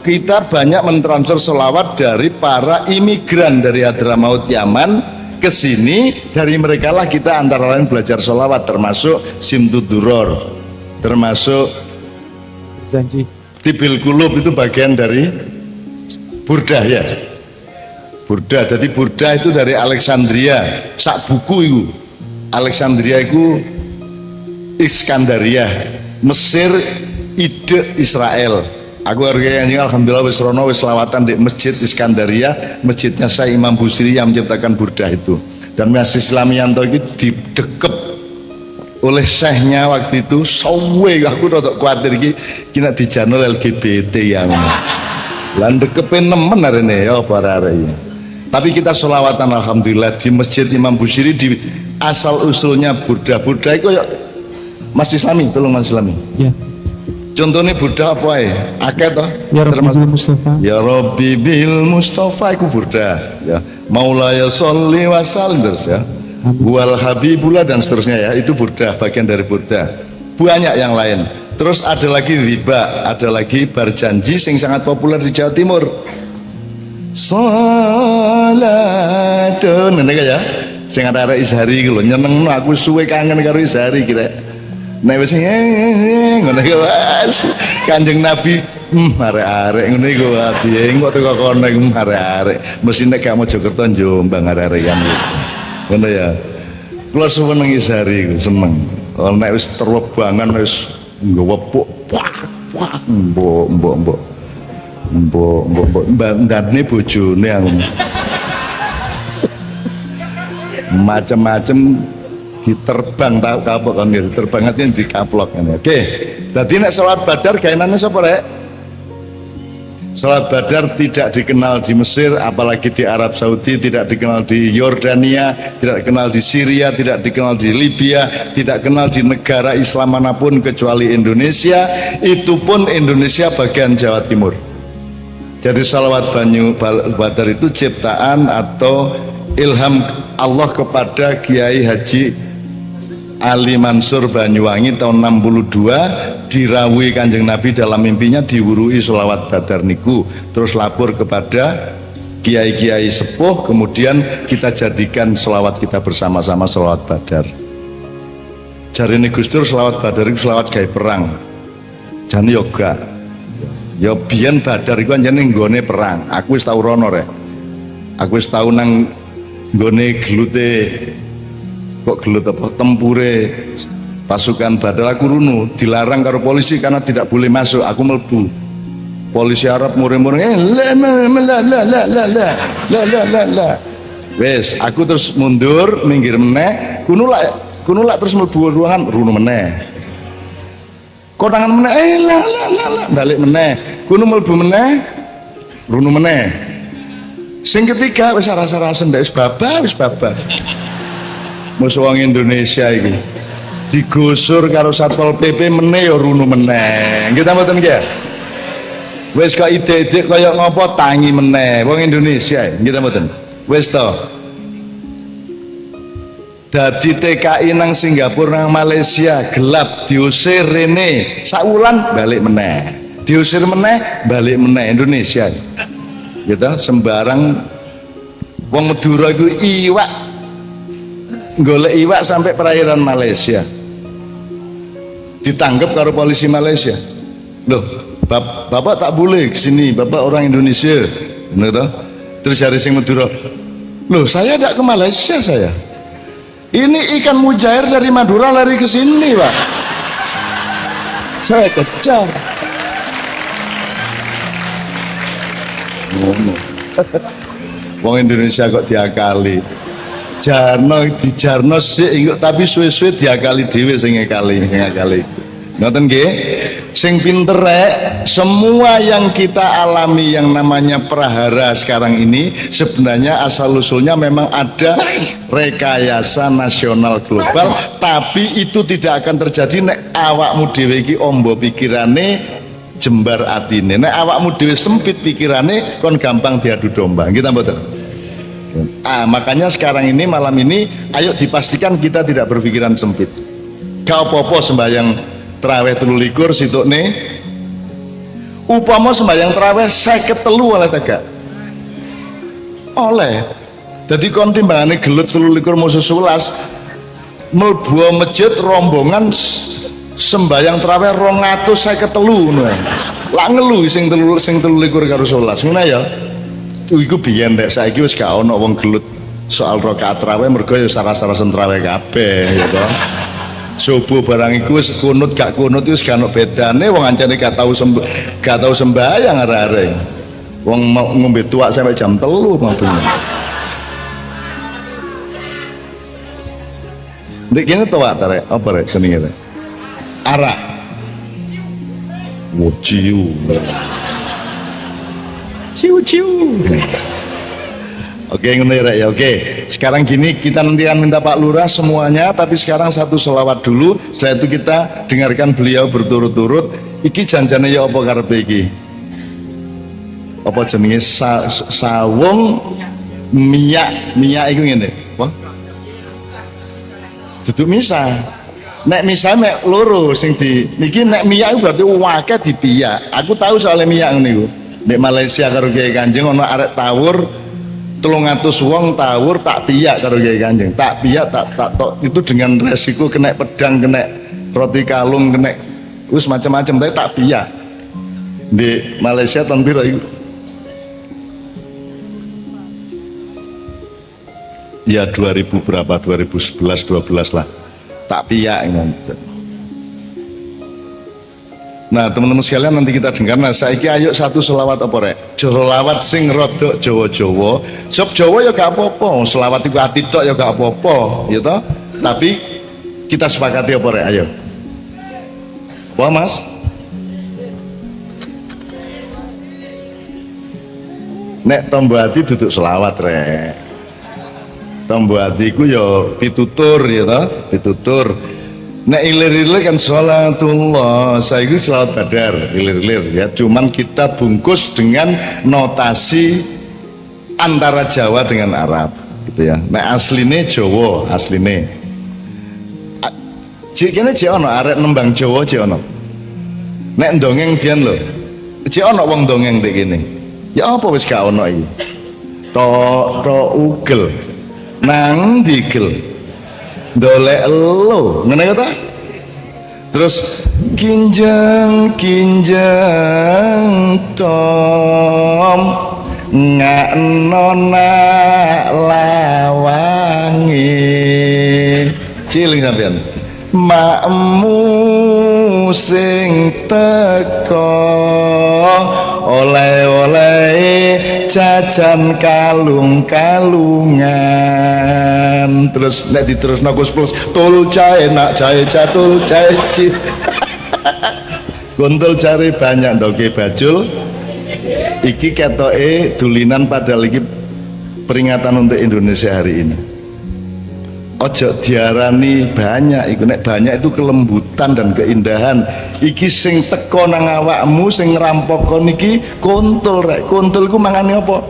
kita banyak mentransfer solawat dari para imigran dari Hadramaut Yaman ke sini. Dari mereka lah kita antara lain belajar solawat, termasuk Simtuduror, termasuk janji Tibil Kulub, itu bagian dari Burdah ya. Burdah, jadi Burdah itu dari Alexandria. Sak buku itu Alexandria itu Iskandaria, Mesir ide Israel. Aku harganya alhamdulillah wis rono wis lawatan di Masjid Iskandaria, masjidnya Syekh Imam Busiri yang menciptakan Burdah itu. Dan Masjid Islamianto itu didekep oleh syekhnya waktu itu. Sawe aku rodok kuatir iki kena dijanul LGBT yang. Lan dekepin nemen arene ya para arek. Tapi kita sholawatan alhamdulillah di Masjid Imam Busiri di asal usulnya Burdah. Burdah itu ya Mas Islami, tolong Mas Islami. Ya. Contohnya Burdah apa ya? Akeh toh? Ya Rabbi bil Mustafa. Ya Rabbi bil Mustafa iku Burdah. Ya. Maulaya sholli wa sallim terus ya. Wal habibullah dan seterusnya ya. Itu Burdah, bagian dari Burdah. Banyak yang lain. Terus ada lagi riba, ada lagi berjanji yang sangat populer di Jawa Timur. Salatun ngene ya. Sing arek Izhari iki lho nyenengno aku suwe kangen karo Izhari kira. Nek wis ngono iki wis Kanjeng Nabi arek-arek ngene iku ati engko teko kono iku arek-arek mesti nek gak Mojokerto Jombang arek-arek kan ngono ya. Kula suwen nang Izhari iku seneng. Nek wis terwebangan wis nggawa mbok ndane bojone aku macem-macem diterbang tahu kapok kan ya diterbang artinya dikaplok kan. Oke, jadi nek salat badar gaenane sapa rek? Salat badar tidak dikenal di Mesir, apalagi di Arab Saudi, tidak dikenal di Yordania, tidak dikenal di Syria, tidak dikenal di Libya, tidak kenal di negara Islam manapun kecuali Indonesia. Itu pun Indonesia bagian Jawa Timur. Jadi salawat badar itu ciptaan atau ilham Allah kepada Kiai Haji Ali Mansur Banyuwangi tahun 62, dirawuhi Kanjeng Nabi dalam mimpinya diwurui sholawat badar niku, terus lapor kepada kiai-kiai sepuh, kemudian kita jadikan sholawat kita bersama-sama sholawat badar. Jarine Gus Dur sholawat badar itu sholawat gawe perang, jane yoga ya biyen badar iku anjene nggone perang. Aku wis tau rono rek, aku wis tau nang nggone gelute kok gelut apa tempure pasukan badar. Aku runu dilarang karo polisi karena tidak boleh masuk. Aku melbu polisi Arab muring-muring la wes aku terus mundur minggir meneh kunulak terus melbu ruangan runu meneh konangan meneh la balik meneh kuno melbu meneh runu meneh sing ketiga wis rasa-rasa ndak wis babah musuh wong Indonesia iki digusur karo Satpol PP meneh ya runu meneh. Kita mboten nggih. Wis kok ide-ide kaya ngopo tangi meneh wong Indonesia. Kita mboten. Wis to. Dadi TKI nang Singapura nang Malaysia gelap diusir rene saulan balik meneh. Diusir meneh balik meneh Indonesia. Gitu sembarang wong Madura iku iwak golek iwak sampai perairan Malaysia, ditangkap karo polisi Malaysia. Loh, bapak tak boleh kesini, bapak orang Indonesia, bener toh? Terus hari sing Madura, loh saya tidak ke Malaysia saya. Ini ikan mujair dari Madura lari ke sini pak. Saya kejar. Wong Indonesia kok diakali. Jarno sih tapi suwe-suwe diakali dhewe sing ngakali. Ngoten nggih. Sing pinter rek, semua yang kita alami yang namanya prahara sekarang ini sebenarnya asal usulnya memang ada rekayasa nasional global, tapi itu tidak akan terjadi nek awakmu dhewe iki ombo pikirane jembar atine. Nek awakmu dhewe sempit pikirane kon gampang diadu domba. Kita mboten. Makanya sekarang ini malam ini ayo dipastikan kita tidak berpikiran sempit. Gak apa-apa sembahyang terawih 23 situkne upama sembahyang terawih 53 oleh tegak oleh jadi kon timbangane gelut 23 musuh 11 mlebu masjid rombongan sembahyang terawih 253 ngono lak ngelu sing 23 karo 11 ngono ya. Iku biyen nek saiki wis gak ana wong gelut soal rakaat tarawih mergo ya sara-sara traweh kabeh ya to. subuh barang iku wis kunut gak kunut wis gak ono bedane wong ancane gak tau sembahyang arek-arek. Wong mau ngombe tuak sampai jam 3 mabune. Ndek kene tuak ta rek, apa rek jenenge rek? Arak. Ciu. Ciu. Oke ngono ya rek ya. Oke. Sekarang gini kita nanti akan minta Pak Lurah semuanya, tapi sekarang satu selawat dulu. Setelah itu kita dengarkan beliau berturut-turut. Iki janjane ya apa karepe iki? Apa jenenge sawung miyak iku ngene. Apa? Duduk misa. Nek misa mek loro sing di niki nek miyak iku berarti akeh dipiyak. Aku tahu soal miyak niku. Nek Malaysia karo Kiai Kanjeng ana arek tawur 300 wong tawur tak piyak karo Kiai Kanjeng. Tak piyak tak tok itu dengan resiko kena pedang, kena roti kalung, kena wis macam-macam tapi tak piyak. Di Malaysia tahun piro iku? Ya 2000 berapa? 2011 12 lah. Tak piyak ngono. Nah teman-teman sekalian nanti kita dengar. Nah saiki ayo satu selawat apa rek? Selawat sing rodok Jawa-Jawa. Sob Jawa ya gak apa-apa. Selawat iku ati tok ya gak apa-apa, ya toh? Tapi kita sepakati apa rek? Ayo. Wah Mas. Nek tombo ati duduk selawat rek. Tombo atiku ya pitutur ya toh, pitutur. Nek ilir-ilir kan sholatullah, saya itu selawat badar, ilir-ilir ya. Cuman kita bungkus dengan notasi antara Jawa dengan Arab, gitu ya. Nek asline Jawa, asline. Cik kene cik ono arek nembang Jawa cik ono. Nek ndongeng biyen lho. Cik ono wong dongeng ndek kene. Ya apa wis gak ono iki? Tok ugel. Nang digel. Dolek elo ngene ya ta? Terus kinjeng tom ngaknona lawangi ciling sampean makmu sing teko oleh-oleh jajan kalung-kalungan. Terus nek diterusno Gus Plus tul cae nak cae catul cae ci gontul cari banyak ndoke bajul iki ketoke dulinan padahal iki peringatan untuk Indonesia hari ini. Ojo diarani banyak iku, nek banyak itu kelembutan dan keindahan. Iki sing teko nang awakmu sing ngrampok niki kontul rek. Kontul iku mangane apa?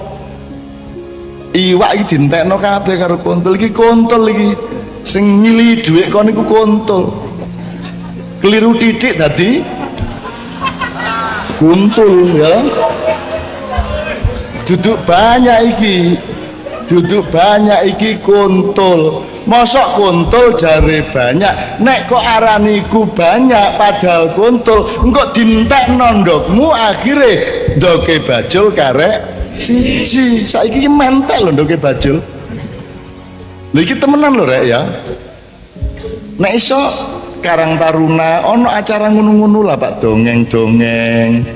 Iwak iki dientekno kabeh karo kontul. Iki kontul iki sing nyili dhuwit kon niku kontul. Keliru titik tadi kuntul ya. Duduk banyak iki. Duduk banyak iki kontul. Mosok kuntul jare banyak, nek kok araniku banyak padahal kuntul, engko dintekno ndokmu akhire ndoke bajul karek siji. Saiki iki mentek lho ndoke bajul. Lha iki temenan lho rek ya. Nek iso Karang Taruna ono acara ngono-ngono lah Pak, dongeng-dongeng.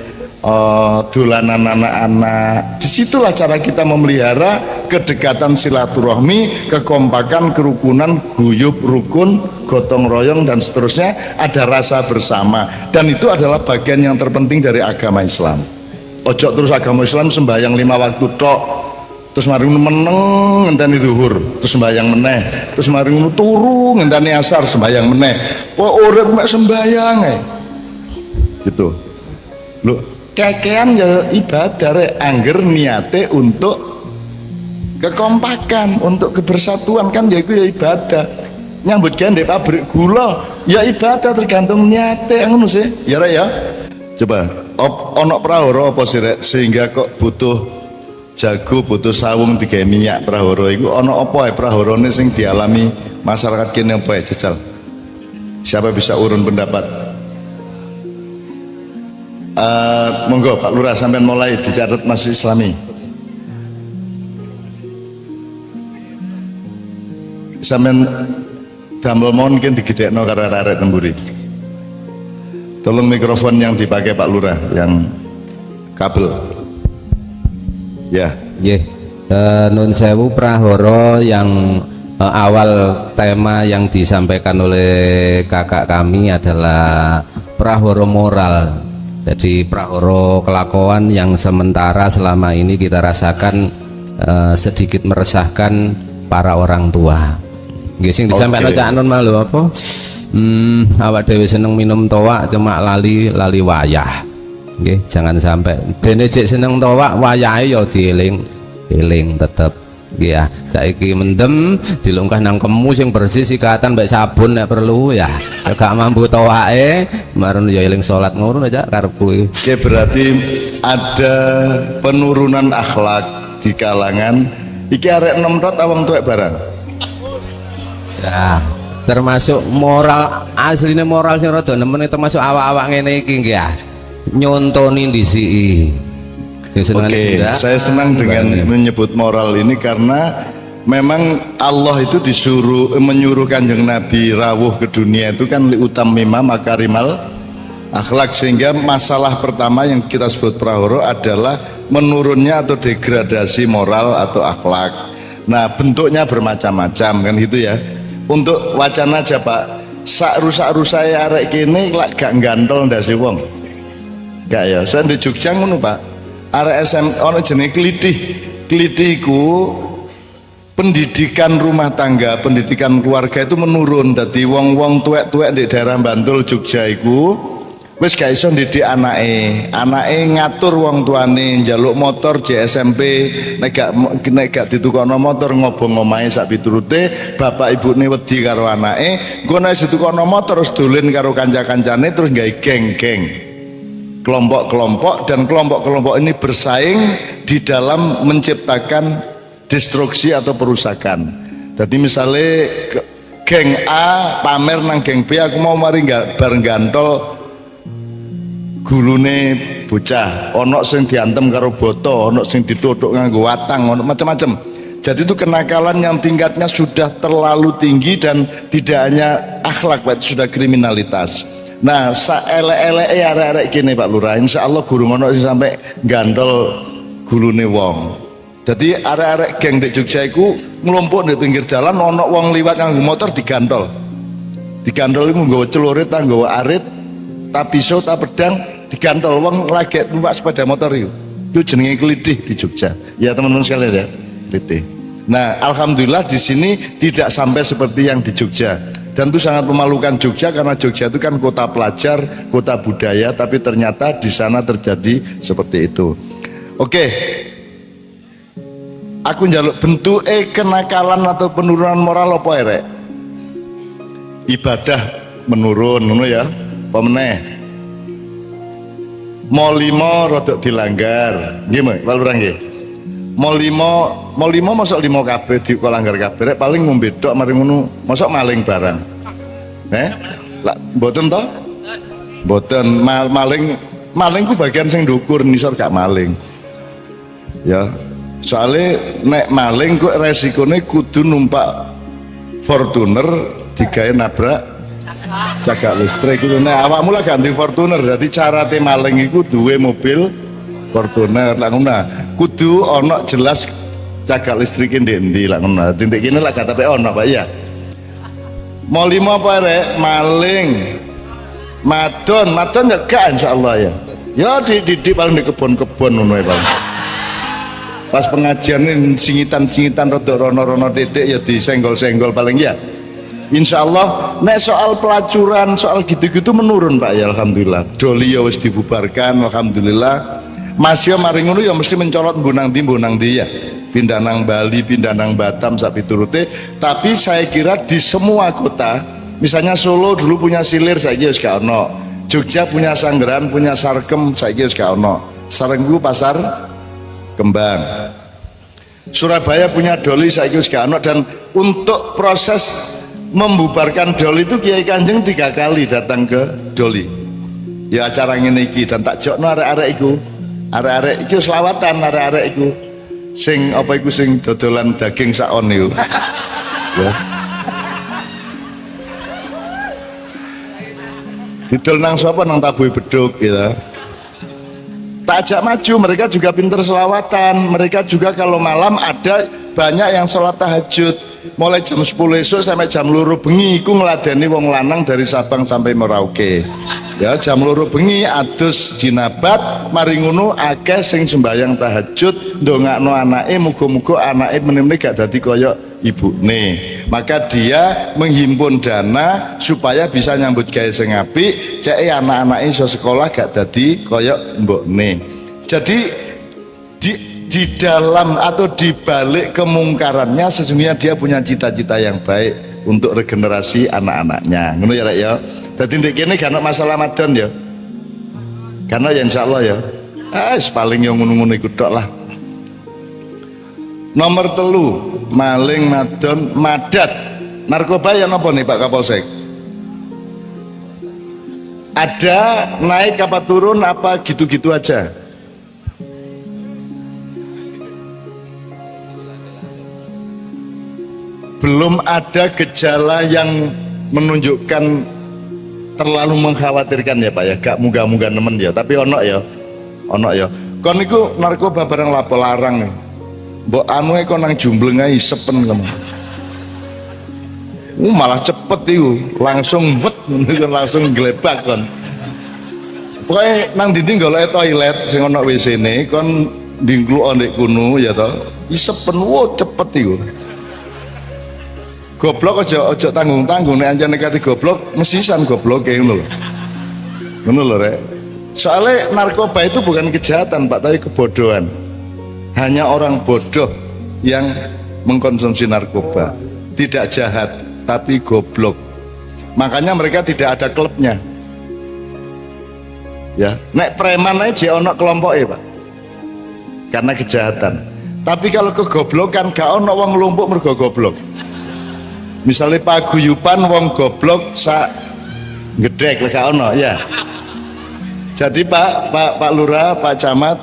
Dolanan anak-anak. Disitulah cara kita memelihara kedekatan silaturahmi, kekompakan, kerukunan, guyub, rukun, gotong royong dan seterusnya. Ada rasa bersama dan itu adalah bagian yang terpenting dari agama Islam. Ojo terus agama Islam sembahyang 5 waktu tok, terus mari meneng ngenteni zuhur, terus sembahyang meneh, terus mari turu ngenteni asar sembahyang meneh. Kok urip mek sembahyang gitu. Lho, kekean ya ibadah rek, angger niate untuk kekompakan, untuk kebersatuan kan ya itu ya ibadah. Nyambut gawe ndek pabrik gula ya ibadah, tergantung niate ngono sih. Ya rek ya. Coba ono prahara apa sih rek sehingga kok butuh jago, butuh sawung digawe minyak prahara iku ono apa praharane sing dialami masyarakat kene apa ya jajal? Siapa bisa urun pendapat? Monggo Pak Lurah sampean mulai dicatat Masjid Islami. Sampean damel mungkin digedekno karo arek temburi. Tolong mikrofon yang dipakai Pak Lurah yang kabel. Ya. Nggih. Nun sewu prahara yang awal tema yang disampaikan oleh kakak kami adalah prahara moral. Jadi prahara kelakuan yang sementara selama ini kita rasakan sedikit meresahkan para orang tua. Nggih sing disampaikan Cak Nun malu apa? Awak dhewe seneng minum toak cuma lali wayah. Nggih, jangan sampai dene jek seneng toak wayahe ya dieling tetep. Nggih ya, saiki mendem dilungkah nang kemu sing bersih sikatan mbek sabun nek perlu ya. Gak mampu towake, marun ya eling salat ngono aja karepku. Oke, berarti ada penurunan akhlak di kalangan iki arek enom tot awang tuwek barang. Ya, termasuk moral aslinya moral sing rada nemen termasuk awak-awak ngene iki nggih ya. Nyontoni ndisiki. Oke, saya senang dengan menyebut moral ini karena memang Allah itu menyuruh Kanjeng Nabi rawuh ke dunia itu kan liutammima makarimal akhlak, sehingga masalah pertama yang kita sebut prahara adalah menurunnya atau degradasi moral atau akhlak. Nah, bentuknya bermacam-macam kan gitu ya. Untuk wacana aja Pak, sak rusak-rusake arek kene lak gak gantol ndase wong. Gak ya, saya di Jogja ngono Pak. Arek SM ono jenenge klitih. Klitih iku pendidikan rumah tangga, pendidikan keluarga itu menurun. Dadi wong-wong tuwek-tuwek di daerah Bantul Jogja iku wis gak iso ndidik anake ngatur wong tuane njaluk motor JSMP, nek gak ditukono motor ngobong omahe sak piturute, bapak ibune wedi karo anake, engko nek ditukono motor terus dolen karo kanca-kancane terus gawe geng-geng, kelompok-kelompok, dan kelompok-kelompok ini bersaing di dalam menciptakan destruksi atau perusakan. Jadi misalnya geng A pamer nang geng B, aku mau mari bareng gantol gulune bocah, ono sing diantem karo boto, ono sing ditodok nganggo watang, ono macam-macam. Jadi itu kenakalan yang tingkatnya sudah terlalu tinggi dan tidak hanya akhlak, Pak, itu sudah kriminalitas. Nah, saelek-eleke arek-arek kene Pak Lurah, insyaallah gurung ono sing sampai gandol gulune wong. Jadi arek-arek geng di Jogja iku nglumpuk di pinggir jalan, ono wong liwat nganggo motor digandol. Digandol iku nggawa celurit, nggawa arit, ta pisau, ta pedang, digantol wong lagi numpak sepeda motor itu jenenge klitih di Jogja ya teman-teman sekalian ya, klitih. Nah, alhamdulillah di sini tidak sampai seperti yang di Jogja, dan itu sangat memalukan Jogja karena Jogja itu kan kota pelajar, kota budaya, tapi ternyata di sana terjadi seperti itu. Oke, aku njaluk bentuk kenakalan atau penurunan moral apa rek? Ibadah menurun ngono ya, pemeneh mau limo rodok dilanggar gimana Pak Lurah nggih? Mau limo masuk limo kabeh dilanggar kabeh, paling ngombe tok mari ngono masuk maling barang. Lah mboten to? Mboten, maling ku bagian sing ndukur, nisor gak maling. Ya, soalnya nek maling ku resikone kudu numpak Fortuner digawe nabrak cagak listrik itu. Nah, awakmu lah ganti Fortuner, jadi cara maling iku duwe mobil Fortuner lah ngono. Kudu ono jelas cagak listrik ndi lah ngono. Tintik kene lah kata ono Pak ya. Mau limo apa rek? Maling. Madon ya gak insyaallah ya. Ya dididik paling di kebon-kebon ngono ya Pak. Pas pengajian ini singitan-singitan rada rono-rono titik ya disenggol-senggol paling ya. Insya Allah, nek soal pelacuran, soal gitu-gitu menurun Pak ya, alhamdulillah. Doli ya wis dibubarkan, alhamdulillah. Masih mari ngono ya mesti mencolot mbunang ndi ya. Pindah nang Bali, pindah nang Batam sak piturute. Tapi saya kira di semua kota, misalnya Solo dulu punya Silir, saiki wis gak ono. Jogja punya Sanggeran, punya Sarkem, saiki wis gak ono. Sarenggu Pasar Kembang. Surabaya punya Doli, saiki wis gak ono. Dan untuk proses membubarkan Doli itu Kiai Kanjeng 3 kali datang ke Doli ya acara ngene iki, dan tak jokno arek-arek iku, arek-arek iki selawatan, arek-arek iku sing apa iku sing dodolan daging saon niku ya. didol nang sapa nang tabuhe beduk gitu. Tak ajak maju, mereka juga pinter selawatan, mereka juga kalau malam ada banyak yang sholat tahajud mulai jam 10 esok sampai jam 2 bengi iku ngladeni wong lanang dari Sabang sampai Merauke ya, jam 2 bengi adus jinabat mari ngono akeh sing sembahyang tahajud ndongakno anake muga-muga anake meneh gak dadi kaya ibune, maka dia menghimpun dana supaya bisa nyambut gawe sing apik cek anak-anake iso sekolah gak dadi kaya mbokne. Jadi di dalam atau di balik kemungkarannya sesungguhnya dia punya cita-cita yang baik untuk regenerasi anak-anaknya. Ngono ya Rek ya. Dadi ndek kene gak ono masalah madon ya. Karena ya insyaallah ya. Paling yang ngono-ngono iku tok lah. Nomor 3, maling madon madat. Narkoba ya napa nih Pak Kapolsek? Ada naik apa turun apa gitu-gitu aja? Belum ada gejala yang menunjukkan terlalu mengkhawatirkan ya Pak ya, gak munggah-munggah nemen ya, tapi ono ya kon niku narkoba barang lapo larang mbok anu kon nang jumbleng ae sepen kamu malah cepet itu langsung wet langsung glebak kon pokoknya nang dinding golek toilet sing ono WC ne kon dingkluk ndek kuno ya to isepen cepet itu. Goblok aja tanggung-tanggung nek anjane kate goblok mesisan goblok kayak ngono lho. Ngono lho Rek. Soalnya narkoba itu bukan kejahatan Pak, tapi kebodohan. Hanya orang bodoh yang mengkonsumsi narkoba. Tidak jahat, tapi goblok. Makanya mereka tidak ada klubnya. Ya, nek preman aja ono kelompoke Pak. Karena kejahatan. Tapi kalau kegoblokan gak ono wong nglumpuk mergo goblok. Misalnya paguyuban wong goblok sak gedek lek ono ya. Jadi Pak Lurah, Pak Camat,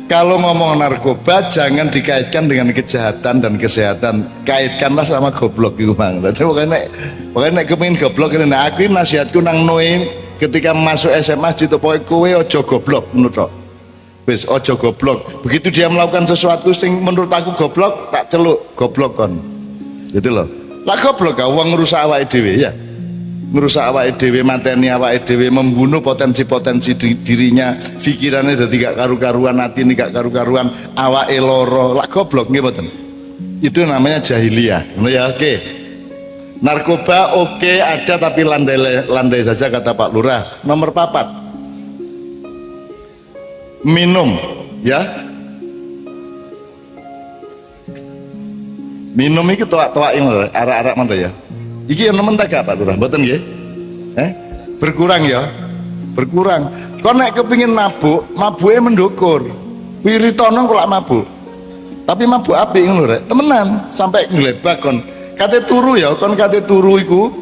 kalau ngomong narkoba jangan dikaitkan dengan kejahatan dan kesehatan, kaitkanlah sama goblok itu Bang. Jadi pokoknya nek kepengin goblok ini aku nasihatku nang Noe ketika masuk SMA ditopoke kowe ojo goblok menurut wis ojo goblok. Begitu dia melakukan sesuatu sing menurut aku goblok tak celuk goblok kon. Gitu loh. Lah goblok ka wong ngrusak awake dhewe ya. Ngrusak awake dhewe, mateni awake dhewe, membunuh potensi-potensi dirinya, pikirannya dadi gak karu-karuan, atine gak karu-karuan, awake lara. Lah goblok nggih mboten. Itu namanya jahiliyah. Ngono ya, oke. Narkoba oke ada tapi landai saja kata Pak Lurah. Nomor 4. Minum ya. Minum iki toak-toak yang arak-arak mana ya? Iki yang nemen tak Pak Lurah, mboten nggih? Berkurang ya? Berkurang. Kok nek kepingin mabuk, mabuke mendukur. Wiritono kok lak mabuk. Tapi mabuk apik ngono rek, temenan sampai nglebak kon. Kate turu ya, kon kate turu iku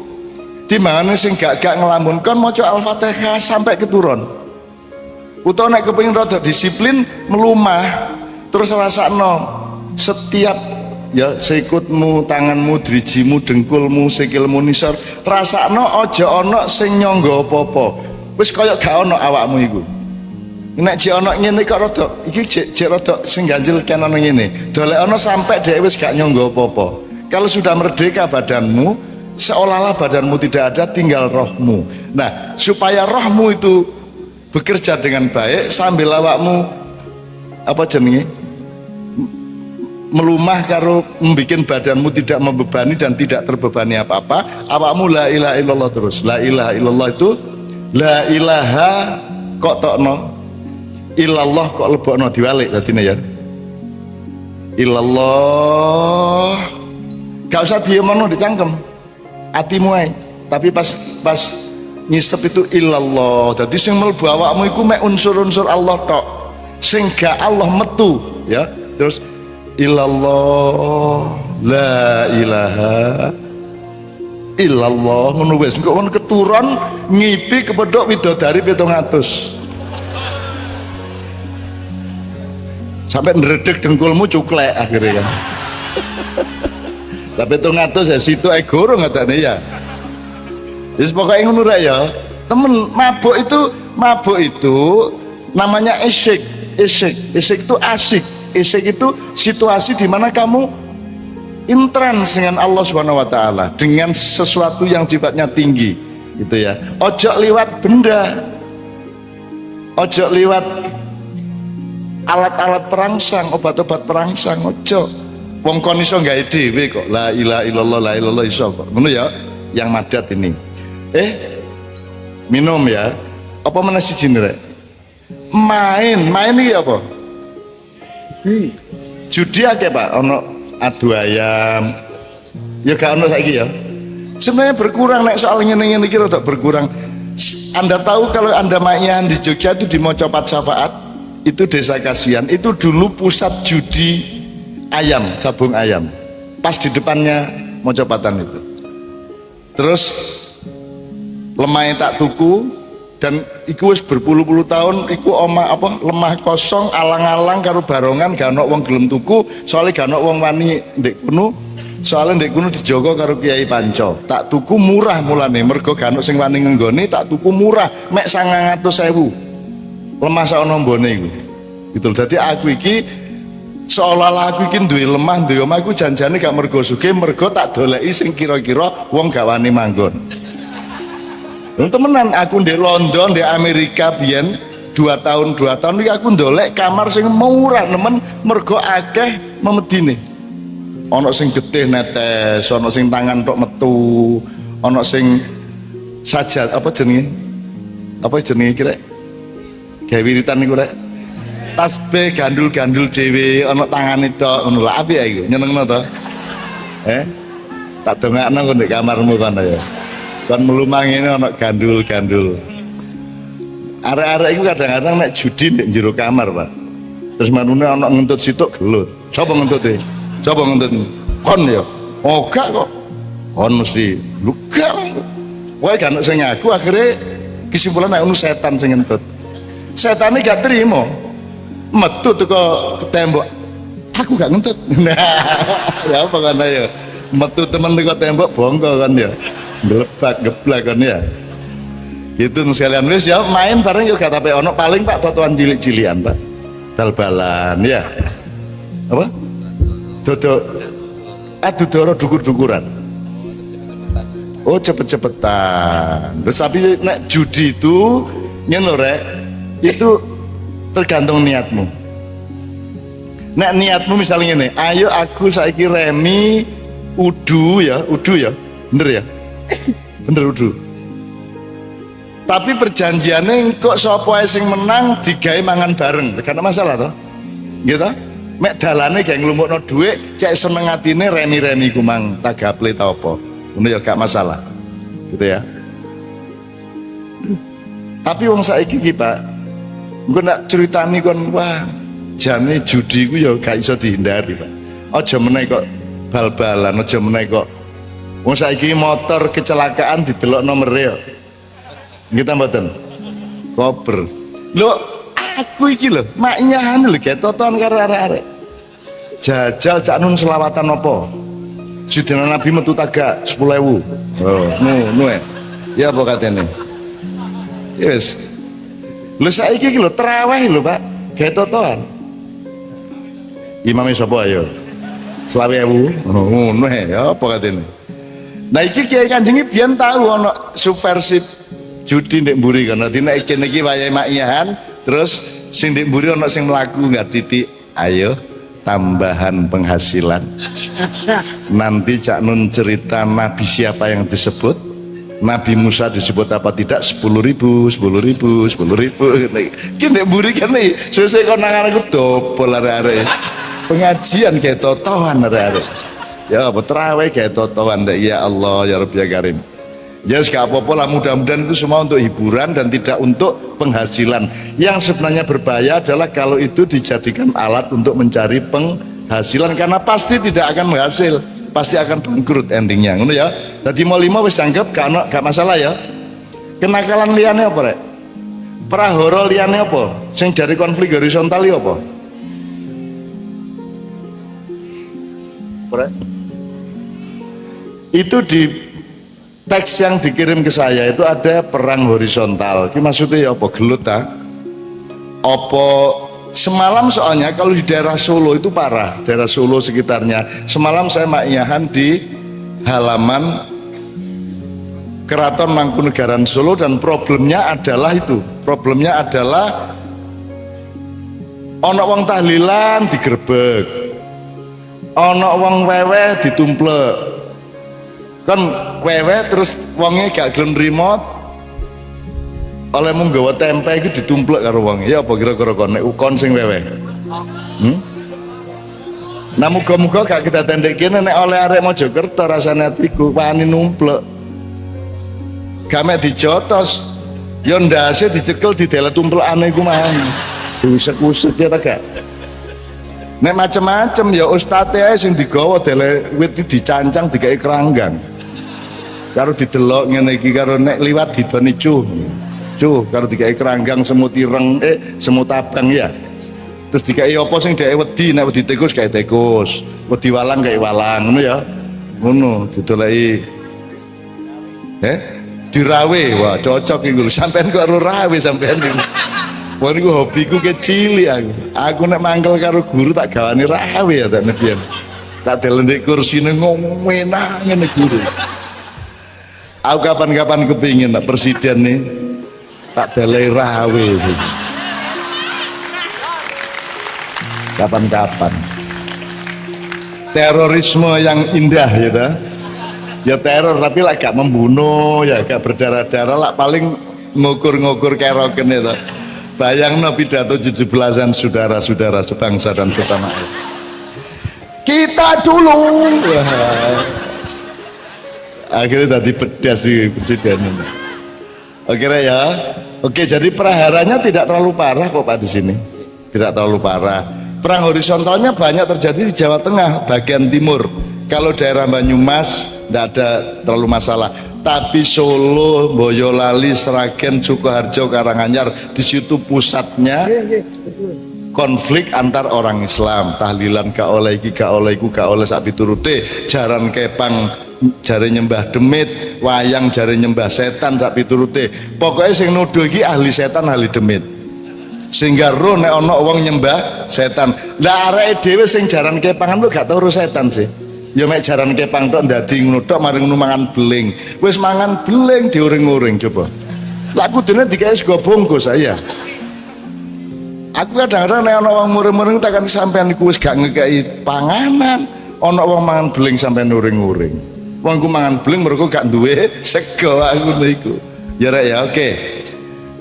timbangane sing gak ngelamun kon maca Al-Fatihah sampai keturun. Utawa nek kepingin rada disiplin melumah terus rasakno setiap ya sikutmu, tanganmu, drijimu, dengkulmu, sikilmu nisor rasakno aja ana sing nyangga apa-apa wis kaya gak ana awakmu iku nek jek ana ngene kok rada iki jek rada sing ganjel kan ana ngene dolek ana sampai dhek wis gak nyangga apa-apa. Kalau sudah merdeka badanmu seolah-olah badanmu tidak ada, tinggal rohmu. Nah supaya rohmu itu bekerja dengan baik sambil awakmu apa jenenge melumah karo membuat badanmu tidak membebani dan tidak terbebani apa-apa, awakmu la ilaha illallah terus. La ilaha illallah itu la ilaha kok tokno illallah kok lebokno diwalik dadine ya. Illallah gak usah diemono dicangkem atimu ae, tapi pas ngisep itu illallah. Jadi sing mlebu awakmu iku mek unsur-unsur Allah tok, sing gak Allah metu ya. Terus illallah la ilaha illallah ngono wis engko kon keturun ngipi kepethuk widodari 700 sampai ndredeg dengkulmu cuklek akhirnya kan. Lah 700 ya situ guru ngatane ya. Wis pokoke ngono rek ya. temen. Mabuk itu namanya isyik. Isyik itu asik. Isyik itu situasi di mana kamu intrans dengan Allah Subhanahu wa taala, dengan sesuatu yang sifatnya tinggi gitu ya. Ojo liwat benda, ojo liwat alat-alat perangsang, obat-obat perangsang, ojo. Wong kon iso gawe dhewe kok. La ilaha illallah, la ilallah iso kok. Ngono ya, yang madat ini. Minum ya. Apa meneh siji rek? Main iki apa? Judi akeh Pak, ono adu ayam. Ya gak ono saiki ya. Sebenarnya berkurang nek soal ngene-ngene iki rada berkurang. Anda tahu kalau Anda main di Jogja itu di Mojopat Syafaat, itu desa Kasihan, itu dulu pusat judi ayam, cabung ayam. Pas di depannya Mojopatan itu. Terus lemahnya tak tuku dan iku wis berpuluh-puluh tahun iku lemah kosong alang-alang karo barongan gak ono wong gelem tuku, soalnya gak ono wong wani ndek kuno, soalnya ndek kuno dijogo karo Kiai Panco. Tak tuku murah mulane mergo gak ono sing wani ngenggoni, tak tuku murah mek 900.000 lemah sak nombone iku gitu. Dadi aku iki seolah-olah aku iki duwe lemah duwe omah aku janjane gak mergo sugih, mergo tak doleki sing kira-kira wong gak wani manggon. Temenan aku di London, di Amerika biyen 2 tahun iki aku ndolek kamar sing murah nemen mergo akeh memedine. Ana sing getih netes, ana sing tangan tok metu, ana sing sajad apa jenenge? Apa jenenge iki rek? Gawe wiritan niku rek. Tasbih gandul-gandul dhewe ana tangane tok ngono lho. Apik ya iku, nyenengno to? Tak dongakno kok ndek kamarmu kan ya. Kan melumang ini ana gandul-gandul. Arek-arek iku kadang-kadang nek judi ndek jero kamar, Pak. Terus manune ana ngentut situk gelut. Sapa ngentute? Sapa ngentut? Kon ya. Oh gak kok. Kon mesti lu gak. Wae kan sing ngaku akhirnya kesimpulan nek ono setan sing ngentut. Setane gak terima. Metu teko tembok. Aku gak ngentut. Nah, ya apa kan ya. Metu temen teko tembok bongko kan ya. Gelebak geblak kan ya. Gitu sekalian wis ya main bareng yo gak tapi ono paling Pak totoan cilik-cilian Pak. Bal-balan ya. Apa? Dodoro dukur-dukuran. Oh cepet-cepetan. Terus tapi nek judi itu ngene lho rek, itu tergantung niatmu. Nek niatmu misalnya ngene, ayo aku saiki remi udu ya, bener ya? Bener udu. Tapi perjanjiannya kok sapa sing menang digawe mangan bareng, gak ada masalah toh? Gitu? Mek dalane gak nglumpukno dhuwit, cek seneng atine remi-remi ku mang tagaple ta apa. Ngono ya gak masalah. Gitu ya. Tapi wong saiki iki Pak, engko nak critani kon wah, jane judi ku ya gak iso dihindari Pak. Aja meneh kok bal-balan, aja meneh kok wong saiki motor kecelakaan didelok nomere ya. Kita mboten. Kober. Lho, aku iki lho, maknyahan lho gek toton karo arek-arek. Jajal cak nun selawatan apa? Sidina Nabi metu tagak 10.000. Oh, nu ya apa katene? Yes. Lho saiki iki lho traweh lho, Pak. Gek totoan. Imame sapa ayo? 20.000. Oh, ngono ya apa katene? Nah iki Kiai Kanjeng biyen tahu ana subversif judi ndek mburi kan. Dadi nek kene iki wayahe makyahan, terus sing ndek mburi ana sing mlaku enggak titik. Ayo tambahan penghasilan. Nanti Cak Nun cerita Nabi siapa yang disebut, Nabi Musa disebut apa tidak, 10.000. Ki ndek mburi kene sesuk kon nang aku dobol arek-arek. Pengajian kayak totohan arek-arek. Ya apa terawih kayak totohan ya Allah ya Rabbi ya Karim. Ya gak apa-apa lah, mudah-mudahan itu semua untuk hiburan dan tidak untuk penghasilan. Yang sebenarnya berbahaya adalah kalau itu dijadikan alat untuk mencari penghasilan, karena pasti tidak akan menghasil, pasti akan bangkrut endingnya. Ngono ya. Jadi mau 5 wis anggap gak masalah ya. Kenakalan liane apa rek? Prahara liane apa? Sing dari konflik horizontal ya apa? Rek? Itu di teks yang dikirim ke saya itu ada perang horizontal. Ini maksudnya ya apa gelut ta? Apa semalam soalnya kalau di daerah Solo itu parah, daerah Solo sekitarnya. Semalam saya maknyahan di halaman Keraton Mangkunegaran Solo dan problemnya adalah itu. Problemnya adalah ono wong tahlilan digerebek, ono wong wewe ditumplek. Kan wewe terus wongnya gak gelem remote oleh mung gawa tempe iki ditumplek karo wong. Ya apa kira-kira kon nek ukon sing wewe. Nah muga-muga gak kita tendek kene nek oleh arek Mojokerto rasane atiku wani numplek. Gamek dijotos, yo ndase dicekel didelet tumplekane iku mah. Diusek-usek ya ta gak? Nek macem-macem ya ustate ae sing digawa dele wit dicancang digawe keranggan. Karo didelok ngene iki karo nek liwat didoni cuh. Cuh karo digawe keranggang semut ireng semut abang ya. Terus digawe apa sing dhek wedi nek wedi tikus gawe tikus, wedi walang gawe walang ngono ya. Ngono didoleki dirawe, wah cocok iku sampean kok ora rawe sampean iku. Wah niku hobiku kecil aku. Aku nek mangkel karo guru tak gawani rawe ya tak nebian. Tak delok ndek kursine ngomenang ngene guru. Aku kapan-kapan kepingin nak presiden nih tak delok rawe itu. Kapan-kapan. Terorisme yang indah ya ta. Ya teror tapi lah gak membunuh ya gak berdarah-darah lah paling ngukur-ngukur keroken itu. Bayangno pidato 17-an saudara-saudara sebangsa dan setanah air. Kita dulu. Akhirnya tadi pedas sih presiden. Oke ya. Oke jadi praharanya tidak terlalu parah kok Pak di sini. Tidak terlalu parah. Perang horizontalnya banyak terjadi di Jawa Tengah bagian timur. Kalau daerah Banyumas tidak ada terlalu masalah, tapi Solo, Boyolali, Sragen, Sukoharjo, Karanganyar di situ pusatnya konflik antar orang Islam. Tahlilan gak oleh iki, gak oleh iku, gak oleh sak piturute, jaran kepang jare nyembah demit, wayang jare nyembah setan sak piturute. Pokoknya sing nuduh iki ahli setan, ahli demit. Sehingga roh nek ana wong nyembah setan. Lah areke dhewe sing jaran kepangan lu gak tau ro setan sih. Ya mek jaran kepang tok ndadi ngono tok mari ngono mangan beling. Wis mangan beling diuring-uring coba. Lah kudune dikae sego bungkus saya. Aku kadang-kadang nek ana wong muring-muring takkan sampean iku wis gak ngekeki panganan, ana wong mangan beling sampean uring-uring. Wong ku mangan beling mergo gak duwe sego aku niku. Ya rek ya oke.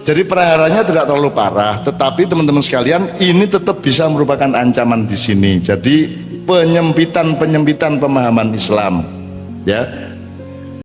Jadi praharanya tidak terlalu parah, tetapi teman-teman sekalian ini tetap bisa merupakan ancaman di sini. Jadi penyempitan pemahaman Islam ya